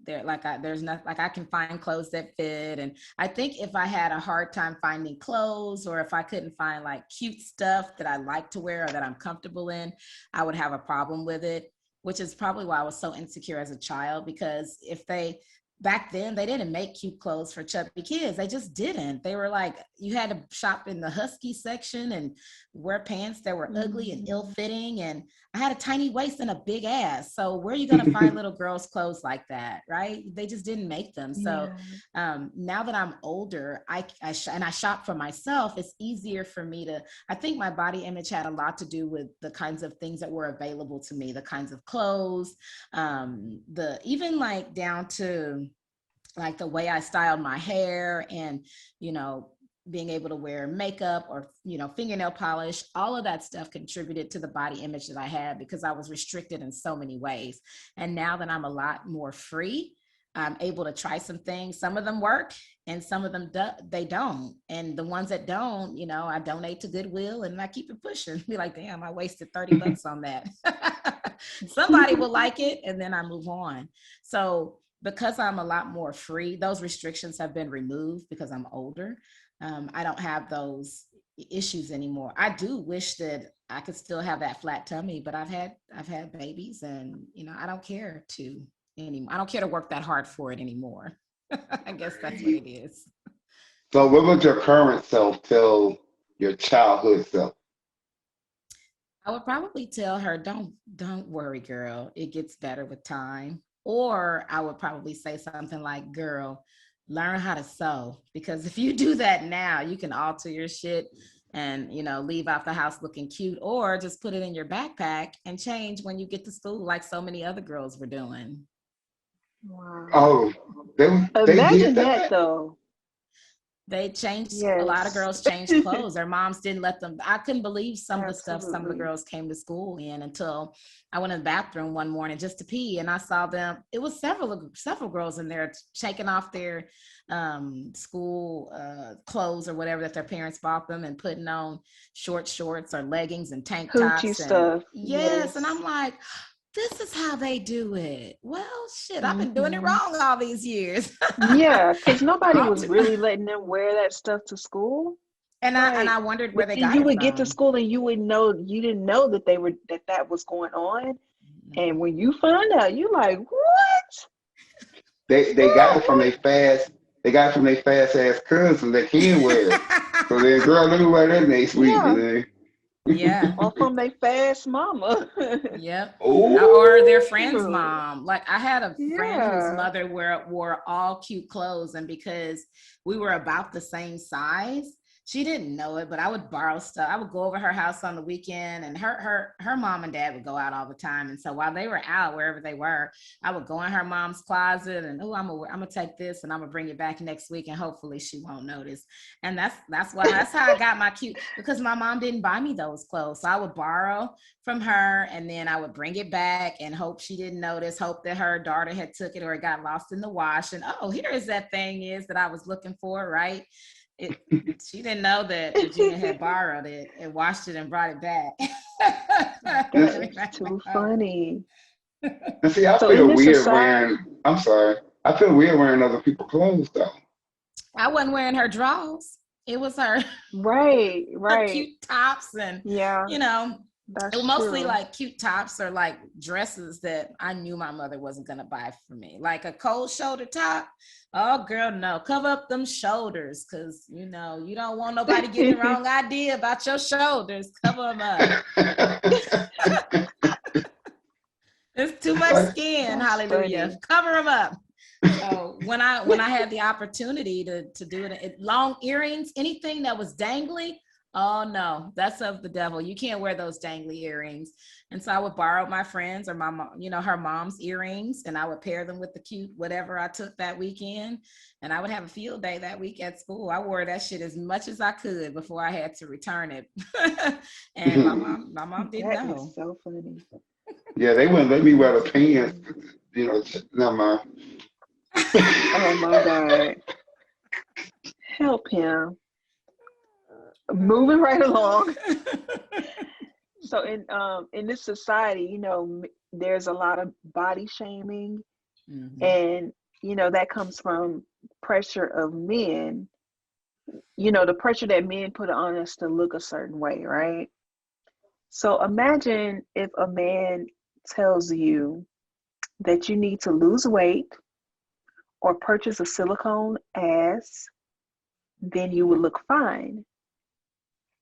There's nothing, like, I can find clothes that fit. And I think if I had a hard time finding clothes, or if I couldn't find like cute stuff that I like to wear or that I'm comfortable in, I would have a problem with it, which is probably why I was so insecure as a child. Because back then, they didn't make cute clothes for chubby kids. They just didn't. They were like, you had to shop in the husky section and wear pants that were ugly and ill-fitting. And I had a tiny waist and a big ass. So where are you going to find little girls' clothes like that, right? They just didn't make them. So now that I'm older, and I shop for myself, it's easier for me to, I think my body image had a lot to do with the kinds of things that were available to me, the kinds of clothes, even like down to like the way I styled my hair, and, being able to wear makeup or, fingernail polish, all of that stuff contributed to the body image that I had, because I was restricted in so many ways. And now that I'm a lot more free, I'm able to try some things. Some of them work and some of them they don't. And the ones that don't, I donate to Goodwill and I keep it pushing. Be like, damn, I wasted $30 on that. Somebody will like it, and then I move on. So because I'm a lot more free, those restrictions have been removed because I'm older. I don't have those issues anymore. I do wish that I could still have that flat tummy, but I've had babies, and I don't care to anymore. I don't care to work that hard for it anymore. I guess that's what it is. So what would your current self tell your childhood self? I would probably tell her, don't worry, girl. It gets better with time. Or I would probably say something like, "Girl, learn how to sew, because if you do that now, you can alter your shit and, leave out the house looking cute, or just put it in your backpack and change when you get to school, like so many other girls were doing." Wow. Oh, they did Imagine that that? though. They changed, a lot of Yes. girls changed clothes. Their moms didn't let them. I couldn't believe some of the stuff some of the Absolutely. girls came to school in until I went in the bathroom one morning just to pee, and I saw them. It was several girls in there taking off their school clothes or whatever that their parents bought them and putting on short shorts or leggings and tank Hoochie tops. And stuff. yes, and Yes. I'm like, this is how they do it. Well, shit, I've been doing it Hmm. wrong all these years. Yeah, because nobody All was to- really letting them wear that stuff to school. and Like, I wondered where but they then got you it would get to from. school and you would know you didn't know that that was going on. No. And when you find out, you're like, what? They got it from their fast ass cousin that can wear it. So then, girl, let me wear that next week. Yeah. And Yeah. Or from their fast mama. Yep. Or their friend's oh, mom. Like I had a friend whose Yeah. mother wore all cute clothes, and because we were about the same size, she didn't know it, but I would borrow stuff. I would go over her house on the weekend, and her mom and dad would go out all the time. And so while they were out, wherever they were, I would go in her mom's closet and I'm gonna take this and I'm gonna bring it back next week, and hopefully she won't notice. And that's how I got my cute, because my mom didn't buy me those clothes. So I would borrow from her, and then I would bring it back and hope she didn't notice, hope that her daughter had took it or it got lost in the wash. And oh, here is that thing is that I was looking for, right? It, she didn't know that Regina had borrowed it and washed it and brought it back. That is too funny. and see, I So in feel this weird society, wearing. I'm sorry. I feel weird wearing other people's clothes though. I wasn't wearing her drawers. It was her right, her right. cute tops, and Yeah, you know, it was that's mostly true. like cute tops or like dresses that I knew my mother wasn't gonna buy for me. Like a cold shoulder top. Oh girl, no, cover up them shoulders, because you know you don't want nobody getting the wrong idea about your shoulders. Cover them up. There's too much skin. That's Hallelujah. funny. Cover them up. So when I had the opportunity to do long earrings, anything that was dangly, oh no, that's of the devil. You can't wear those dangly earrings. And so I would borrow my friends or my mom, her mom's earrings, and I would pair them with the cute whatever I took that weekend. And I would have a field day that week at school. I wore that shit as much as I could before I had to return it. And my mom didn't That is know. so funny. Yeah, they wouldn't let me wear That's the so pants. funny. Never mind. Oh my God. Help him. Moving right along. So in this society, there's a lot of body shaming, Mhm. and that comes from pressure of men, the pressure that men put on us to look a certain way, right? So imagine if a man tells you that you need to lose weight or purchase a silicone ass, then you would look fine.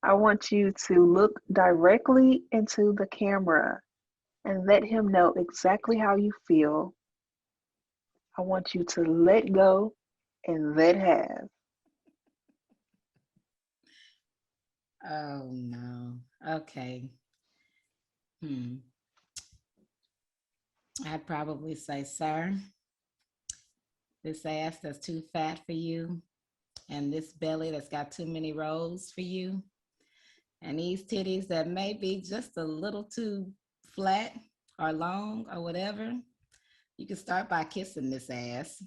I want you to look directly into the camera and let him know exactly how you feel. I want you to let go and let have. Oh no. Okay. Hmm. I'd probably say, sir, this ass that's too fat for you, and this belly that's got too many rolls for you, and these titties that may be just a little too flat or long or whatever, you can start by kissing this ass.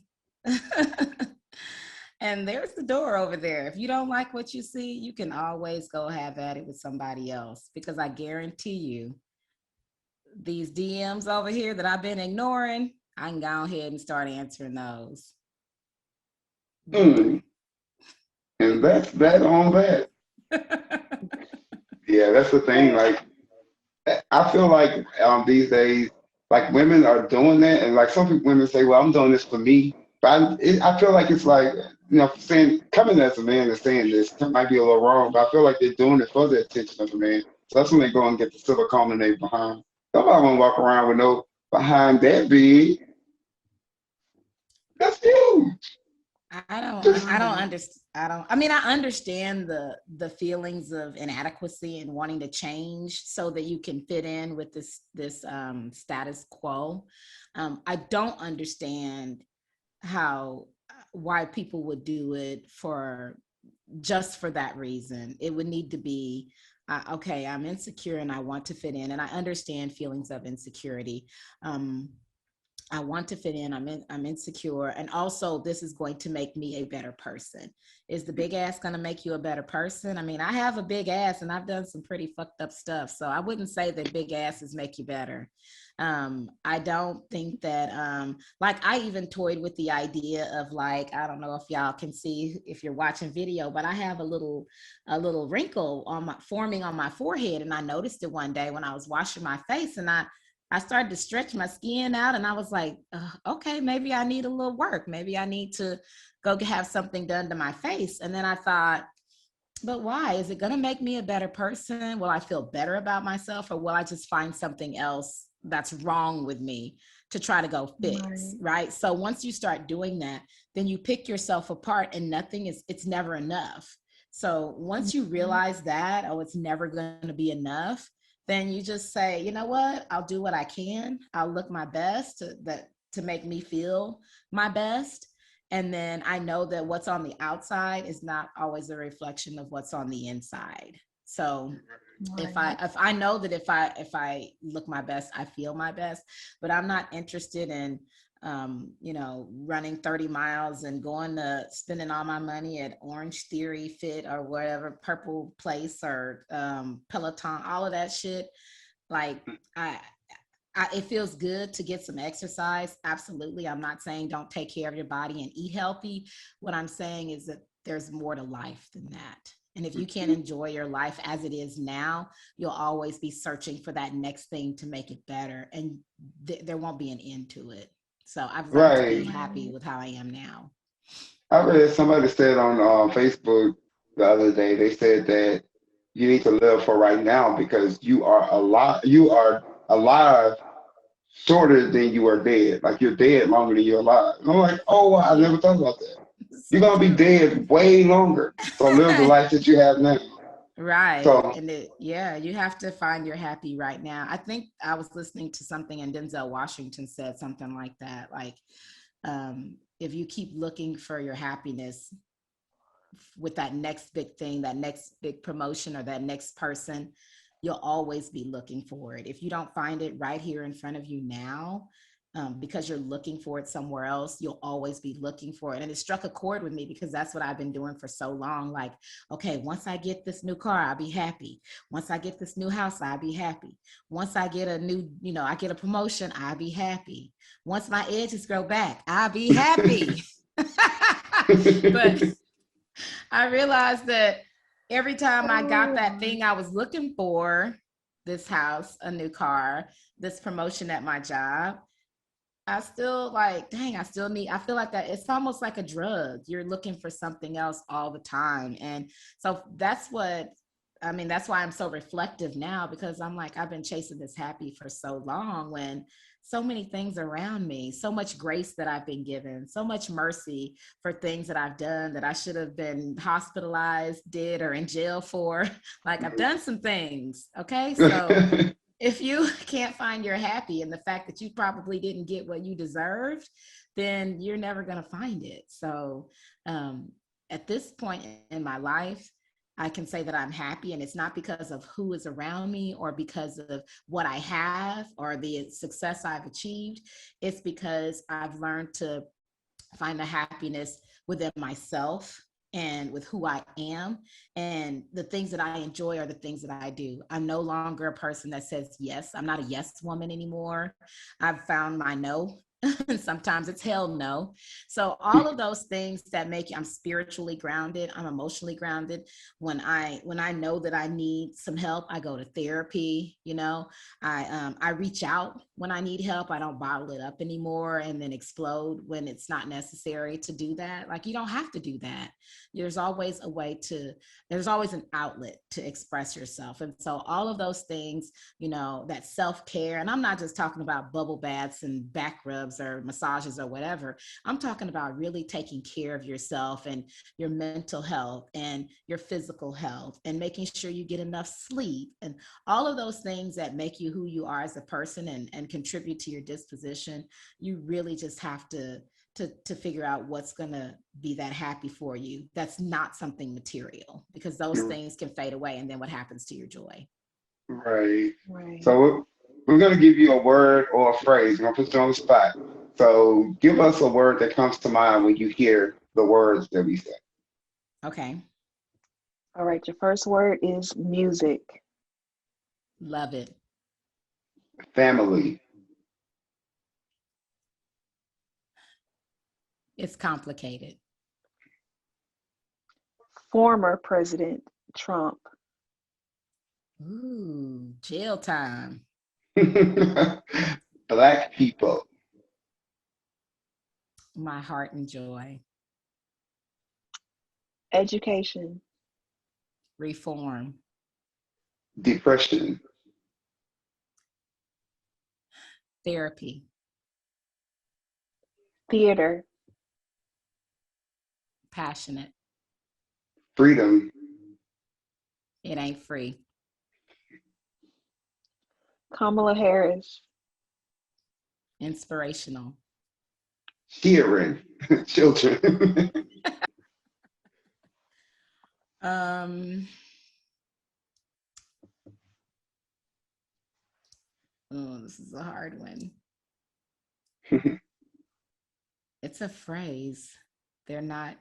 And there's the door over there. If you don't like what you see, you can always go have at it with somebody else, because I guarantee you, these DMs over here that I've been ignoring, I can go ahead and start answering those. Mm. And that's that on that. Yeah, that's the thing. Like, I feel like these days, like women are doing that, and like some people, women say, "Well, I'm doing this for me," but I feel like it's like saying coming as a man and saying this that might be a little wrong, but I feel like they're doing it for the attention of a man. So that's when they go and get the silicone in their behind. Nobody want to walk around with no behind that big. That's huge. I don't Mm, understand. I mean, I understand the feelings of inadequacy and wanting to change so that you can fit in with this status quo. I don't understand how why people would do it for just for that reason. It would need to be, okay, I'm insecure and I want to fit in, and I understand feelings of insecurity. I want to fit in. I'm insecure. And also this is going to make me a better person. Is the big ass going to make you a better person? I mean, I have a big ass and I've done some pretty fucked up stuff. So I wouldn't say that big asses make you better. I don't think that, like I even toyed with the idea of like, I don't know if y'all can see if you're watching video, but I have a little wrinkle forming on my forehead. And I noticed it one day when I was washing my face, and I started to stretch my skin out, and I was like, okay, maybe I need a little work. Maybe I need to go have something done to my face. And then I thought, but why? Is it going to make me a better person? Will I feel better about myself, or will I just find something else that's wrong with me to try to go fix, right? So once you start doing that, then you pick yourself apart, and it's never enough. So once you realize that, oh, it's never going to be enough, then you just say, you know what, I'll do what I can. I'll look my best to make me feel my best. And then I know that what's on the outside is not always a reflection of what's on the inside. So if I know that if I look my best, I feel my best, but I'm not interested in running 30 miles and spending all my money at Orange Theory, Fit, or whatever, Purple Place, or Peloton, all of that shit. Like it feels good to get some exercise. Absolutely. I'm not saying don't take care of your body and eat healthy. What I'm saying is that there's more to life than that. And if you can't enjoy your life as it is now, you'll always be searching for that next thing to make it better. And there won't be an end to it. So I've learned to be happy with how I am now. I read somebody said on Facebook the other day, they said that you need to live for right now because you are alive shorter than you are dead. Like you're dead longer than you're alive. And I'm like, oh, wow, I never thought about that. You're So going to be dead way longer. So live the life that you have now. Right. So, And you have to find your happy right now. I think I was listening to something, and Denzel Washington said something like that. Like, if you keep looking for your happiness with that next big thing, that next big promotion, or that next person, you'll always be looking for it. If you don't find it right here in front of you now, because you're looking for it somewhere else, you'll always be looking for it. And it struck a chord with me because that's what I've been doing for so long. Like, okay, once I get this new car, I'll be happy. Once I get this new house, I'll be happy. Once I get a new, I get a promotion, I'll be happy. Once my edges grow back, I'll be happy. But I realized that every time I got that thing I was looking for, this house, a new car, this promotion at my job, I still like, dang, I feel like that. It's almost like a drug. You're looking for something else all the time. And so that's why I'm so reflective now, because I'm like, I've been chasing this happy for so long, when so many things around me, so much grace that I've been given, so much mercy for things that I've done that I should have been hospitalized, did, or in jail for. Like, I've done some things. Okay. So if you can't find your happy in the fact that you probably didn't get what you deserved, then you're never going to find it. So at this point in my life, I can say that I'm happy, and it's not because of who is around me or because of what I have or the success I've achieved. It's because I've learned to find the happiness within myself and with who I am, and the things that I enjoy are the things that I do. I'm no longer a person that says yes. I'm not a yes woman anymore. I've found my no. And sometimes it's hell no. So all of those things that I'm spiritually grounded, I'm emotionally grounded. When I know that I need some help, I go to therapy. I reach out when I need help. I don't bottle it up anymore and then explode when it's not necessary to do that. Like, you don't have to do that. There's always there's always an outlet to express yourself. And so all of those things, that self-care, and I'm not just talking about bubble baths and back rubs or massages or whatever. I'm talking about really taking care of yourself and your mental health and your physical health, and making sure you get enough sleep, and all of those things that make you who you are as a person and contribute to your disposition. You really just have to to figure out what's going to be that happy for you. That's not something material, because those things can fade away. And then what happens to your joy? Right. Right. So we're going to give you a word or a phrase. We're going to put you on the spot. So give us a word that comes to mind when you hear the words that we say. Okay. All right. Your first word is music. Love it. Family. It's complicated. Former President Trump. Ooh, jail time. Black people. My heart and joy. Education. Reform. Depression. Therapy. Theater. Passionate. Freedom. It ain't free. Kamala Harris. Inspirational. Cheering. Children. Oh, this is a hard one. It's a phrase. They're not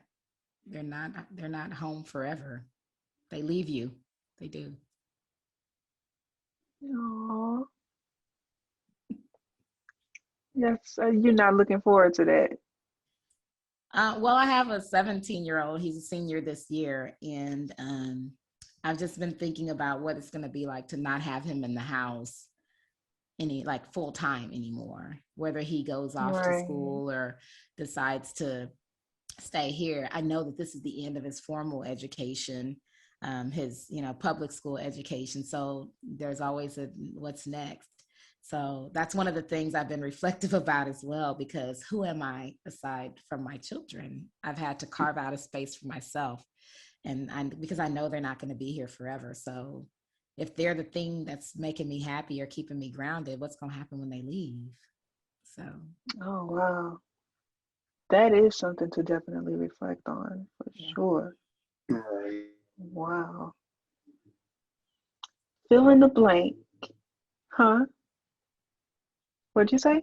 home forever. They leave you. They do. Aww. Yes, you're not looking forward to that. Well, I have a 17-year-old. He's a senior this year, and I've just been thinking about what it's going to be like to not have him in the house like full time anymore, whether he goes off to Right. school or decides to stay here. I know that this is the end of his formal education, his public school education. So there's always a what's next. So that's one of the things I've been reflective about as well, because who am I aside from my children? I've had to carve out a space for myself, and because I know they're not going to be here forever. So if they're the thing that's making me happy or keeping me grounded, what's going to happen when they leave? So. Oh, wow. That is something to definitely reflect on, for sure. Right. Wow. Fill in the blank. Huh? What'd you say?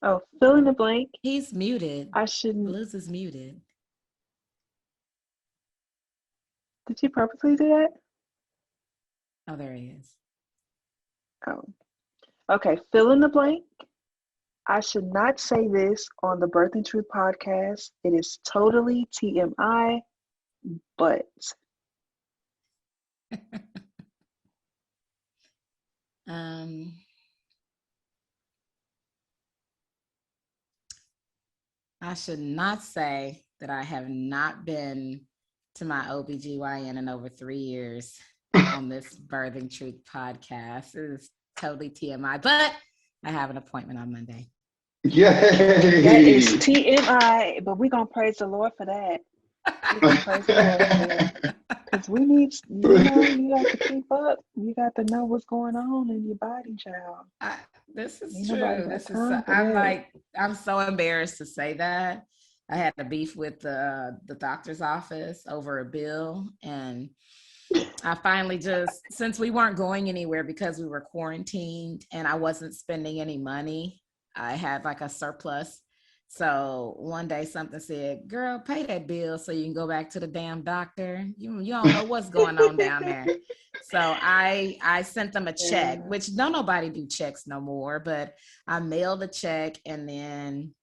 Oh, fill in the blank. He's muted. I shouldn't. Bluez is muted. Did you purposely do that? Oh, there he is. Oh. Okay, fill in the blank. I should not say this on the Birthing Truth podcast. It is totally TMI, but. I should not say that I have not been to my OBGYN in over 3 years on this Birthing Truth podcast. It is totally TMI, but I have an appointment on Monday. Yay! That is TMI, but we're going to praise the Lord for that. We're going to praise the Lord for that. Because we need, you got to keep up. You got to know what's going on in your body, child. This is Ain't true. nobody got time for that. I'm so embarrassed to say that. I had a beef with the doctor's office over a bill, and I finally just, since we weren't going anywhere because we were quarantined and I wasn't spending any money, I had like a surplus. So one day something said, girl, pay that bill so you can go back to the damn doctor. You don't know what's going on down there. So I sent them a check, which don't nobody do checks no more, but I mailed a check, and then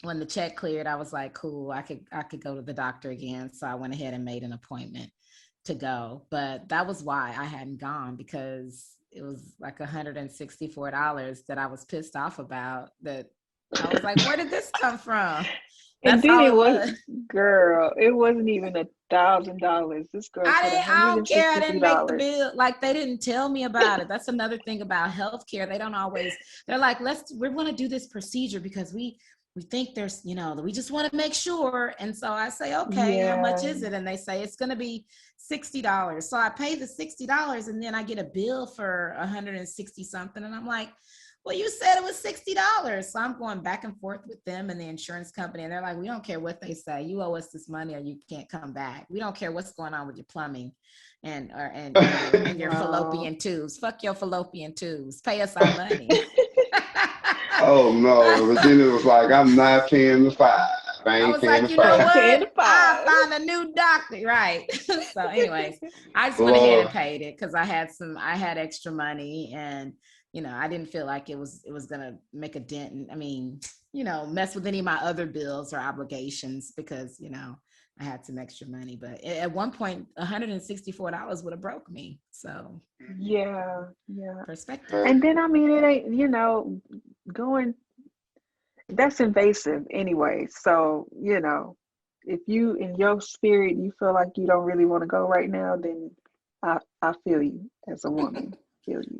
when the check cleared, I was like, cool, I could go to the doctor again. So I went ahead and made an appointment to go. But that was why I hadn't gone, because it was like $164 that I was pissed off about. That I was like, where did this come from? And That's then all it was, girl, it wasn't even $1,000. This girl said I don't care. I didn't make the $163. bill. Like, they didn't tell me about it. That's another thing about healthcare. They don't always, they're like, we're going to do this procedure because we think there's, we just want to make sure. And so I say, okay, how much is it? And they say, it's going to be $60. So I pay the $60, and then I get a bill for 160 something. And I'm like, well, you said it was $60. So I'm going back and forth with them and the insurance company. And they're like, we don't care what they say. You owe us this money or you can't come back. We don't care what's going on with your plumbing and your fallopian tubes. Fuck your fallopian tubes. Pay us our money. Oh no, Regina was like, I'm not paying the $5. I I ain't was paying like, the you know $5. what? I'll find a new doctor. Right. So anyways, I just went ahead and Lord. paid it because I had extra money and I didn't feel like it was gonna make a dent and mess with any of my other bills or obligations because I had some extra money. But at one point $164 would have broke me. So Yeah. perspective. And then it ain't, going, that's invasive anyway. So, if you in your spirit you feel like you don't really want to go right now, then I feel you as a woman. Feel you.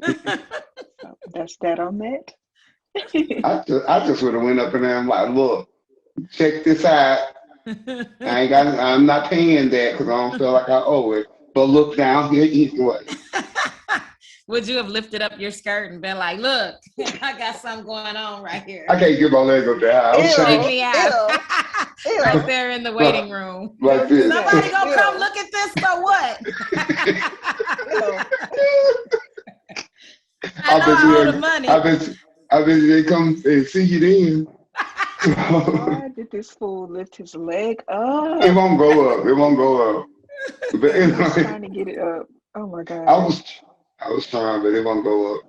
So that's that on that. I just would have went up in there and like, look, check this out. I'm not paying that because I don't feel like I owe it. But look down here anyway. Would you have lifted up your skirt and been like, look, I got something going on right here. I can't get my leg up there. I was Check trying me out. Right there in the waiting room. like this. Somebody gonna come look at this for what? I know I owe the money. I bet you they come and see you then. Why did this fool lift his leg up? It won't go up. But anyway, trying to get it up. Oh my God. I was trying, but it won't go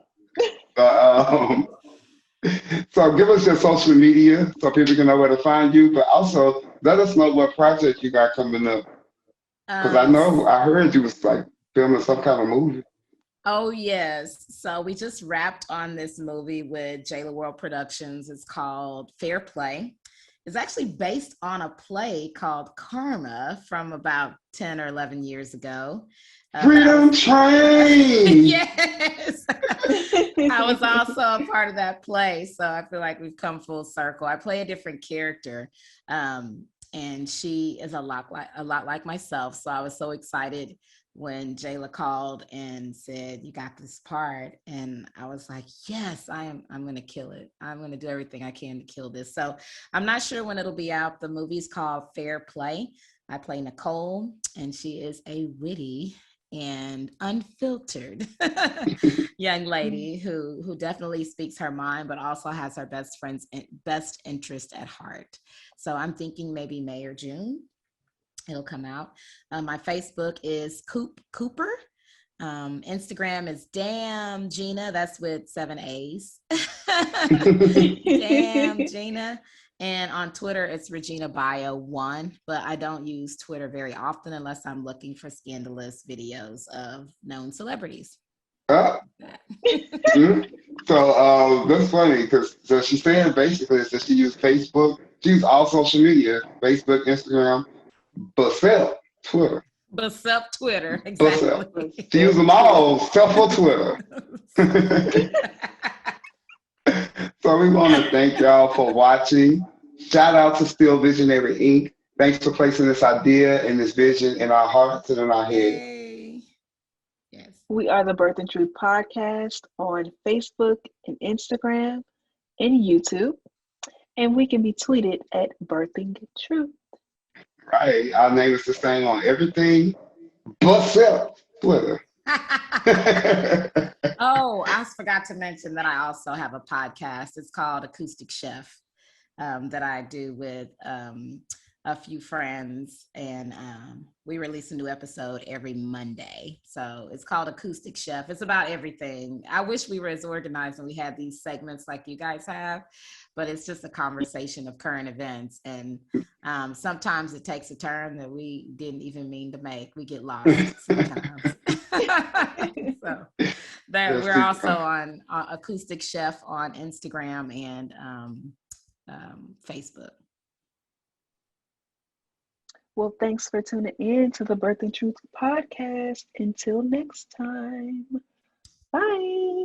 up. So give us your social media so people can know where to find you, but also let us know what project you got coming up. Because I heard you was like filming some kind of movie. Oh, yes. So we just wrapped on this movie with Jayla World Productions. It's called Fair Play. It's actually based on a play called Karma from about 10 or 11 years ago. Freedom Train! Yes! I was also a part of that play. So I feel like we've come full circle. I play a different character. And she is a lot like myself. So I was so excited when Jayla called and said, you got this part. And I was like, yes, I'm going to kill it. I'm going to do everything I can to kill this. So I'm not sure when it'll be out. The movie's called Fair Play. I play Nicole, and she is a witty and unfiltered young lady who definitely speaks her mind, but also has her best interest at heart. So I'm thinking maybe May or June it'll come out. My Facebook is Cooper. Instagram is Damn Gina. That's with 7 A's. Damn Gina. And on Twitter, it's Regina Bio 1, but I don't use Twitter very often unless I'm looking for scandalous videos of known celebrities. So that's funny because she's saying basically that she used Facebook. She used all social media, Facebook, Instagram, but except Twitter. Except Twitter, exactly. She used them all except for Twitter. So we want to thank y'all for watching. Shout out to Still Visionary Inc. Thanks for placing this idea and this vision in our hearts and in our heads. Yay. Yes. We are the Birth and Truth Podcast on Facebook and Instagram and YouTube. And we can be tweeted at Birthing Truth. Right. Our name is the same on everything but self Twitter. Oh, I forgot to mention that I also have a podcast. It's called Acoustic Chef that I do with a few friends, and we release a new episode every Monday. So it's called Acoustic Chef. It's about everything. I wish we were as organized and we had these segments like you guys have, but it's just a conversation of current events. And sometimes it takes a turn that we didn't even mean to make. We get lost sometimes. So we're also on Acoustic Chef on Instagram and Facebook. Well, thanks for tuning in to the Birth and Truth Podcast. Until next time. Bye.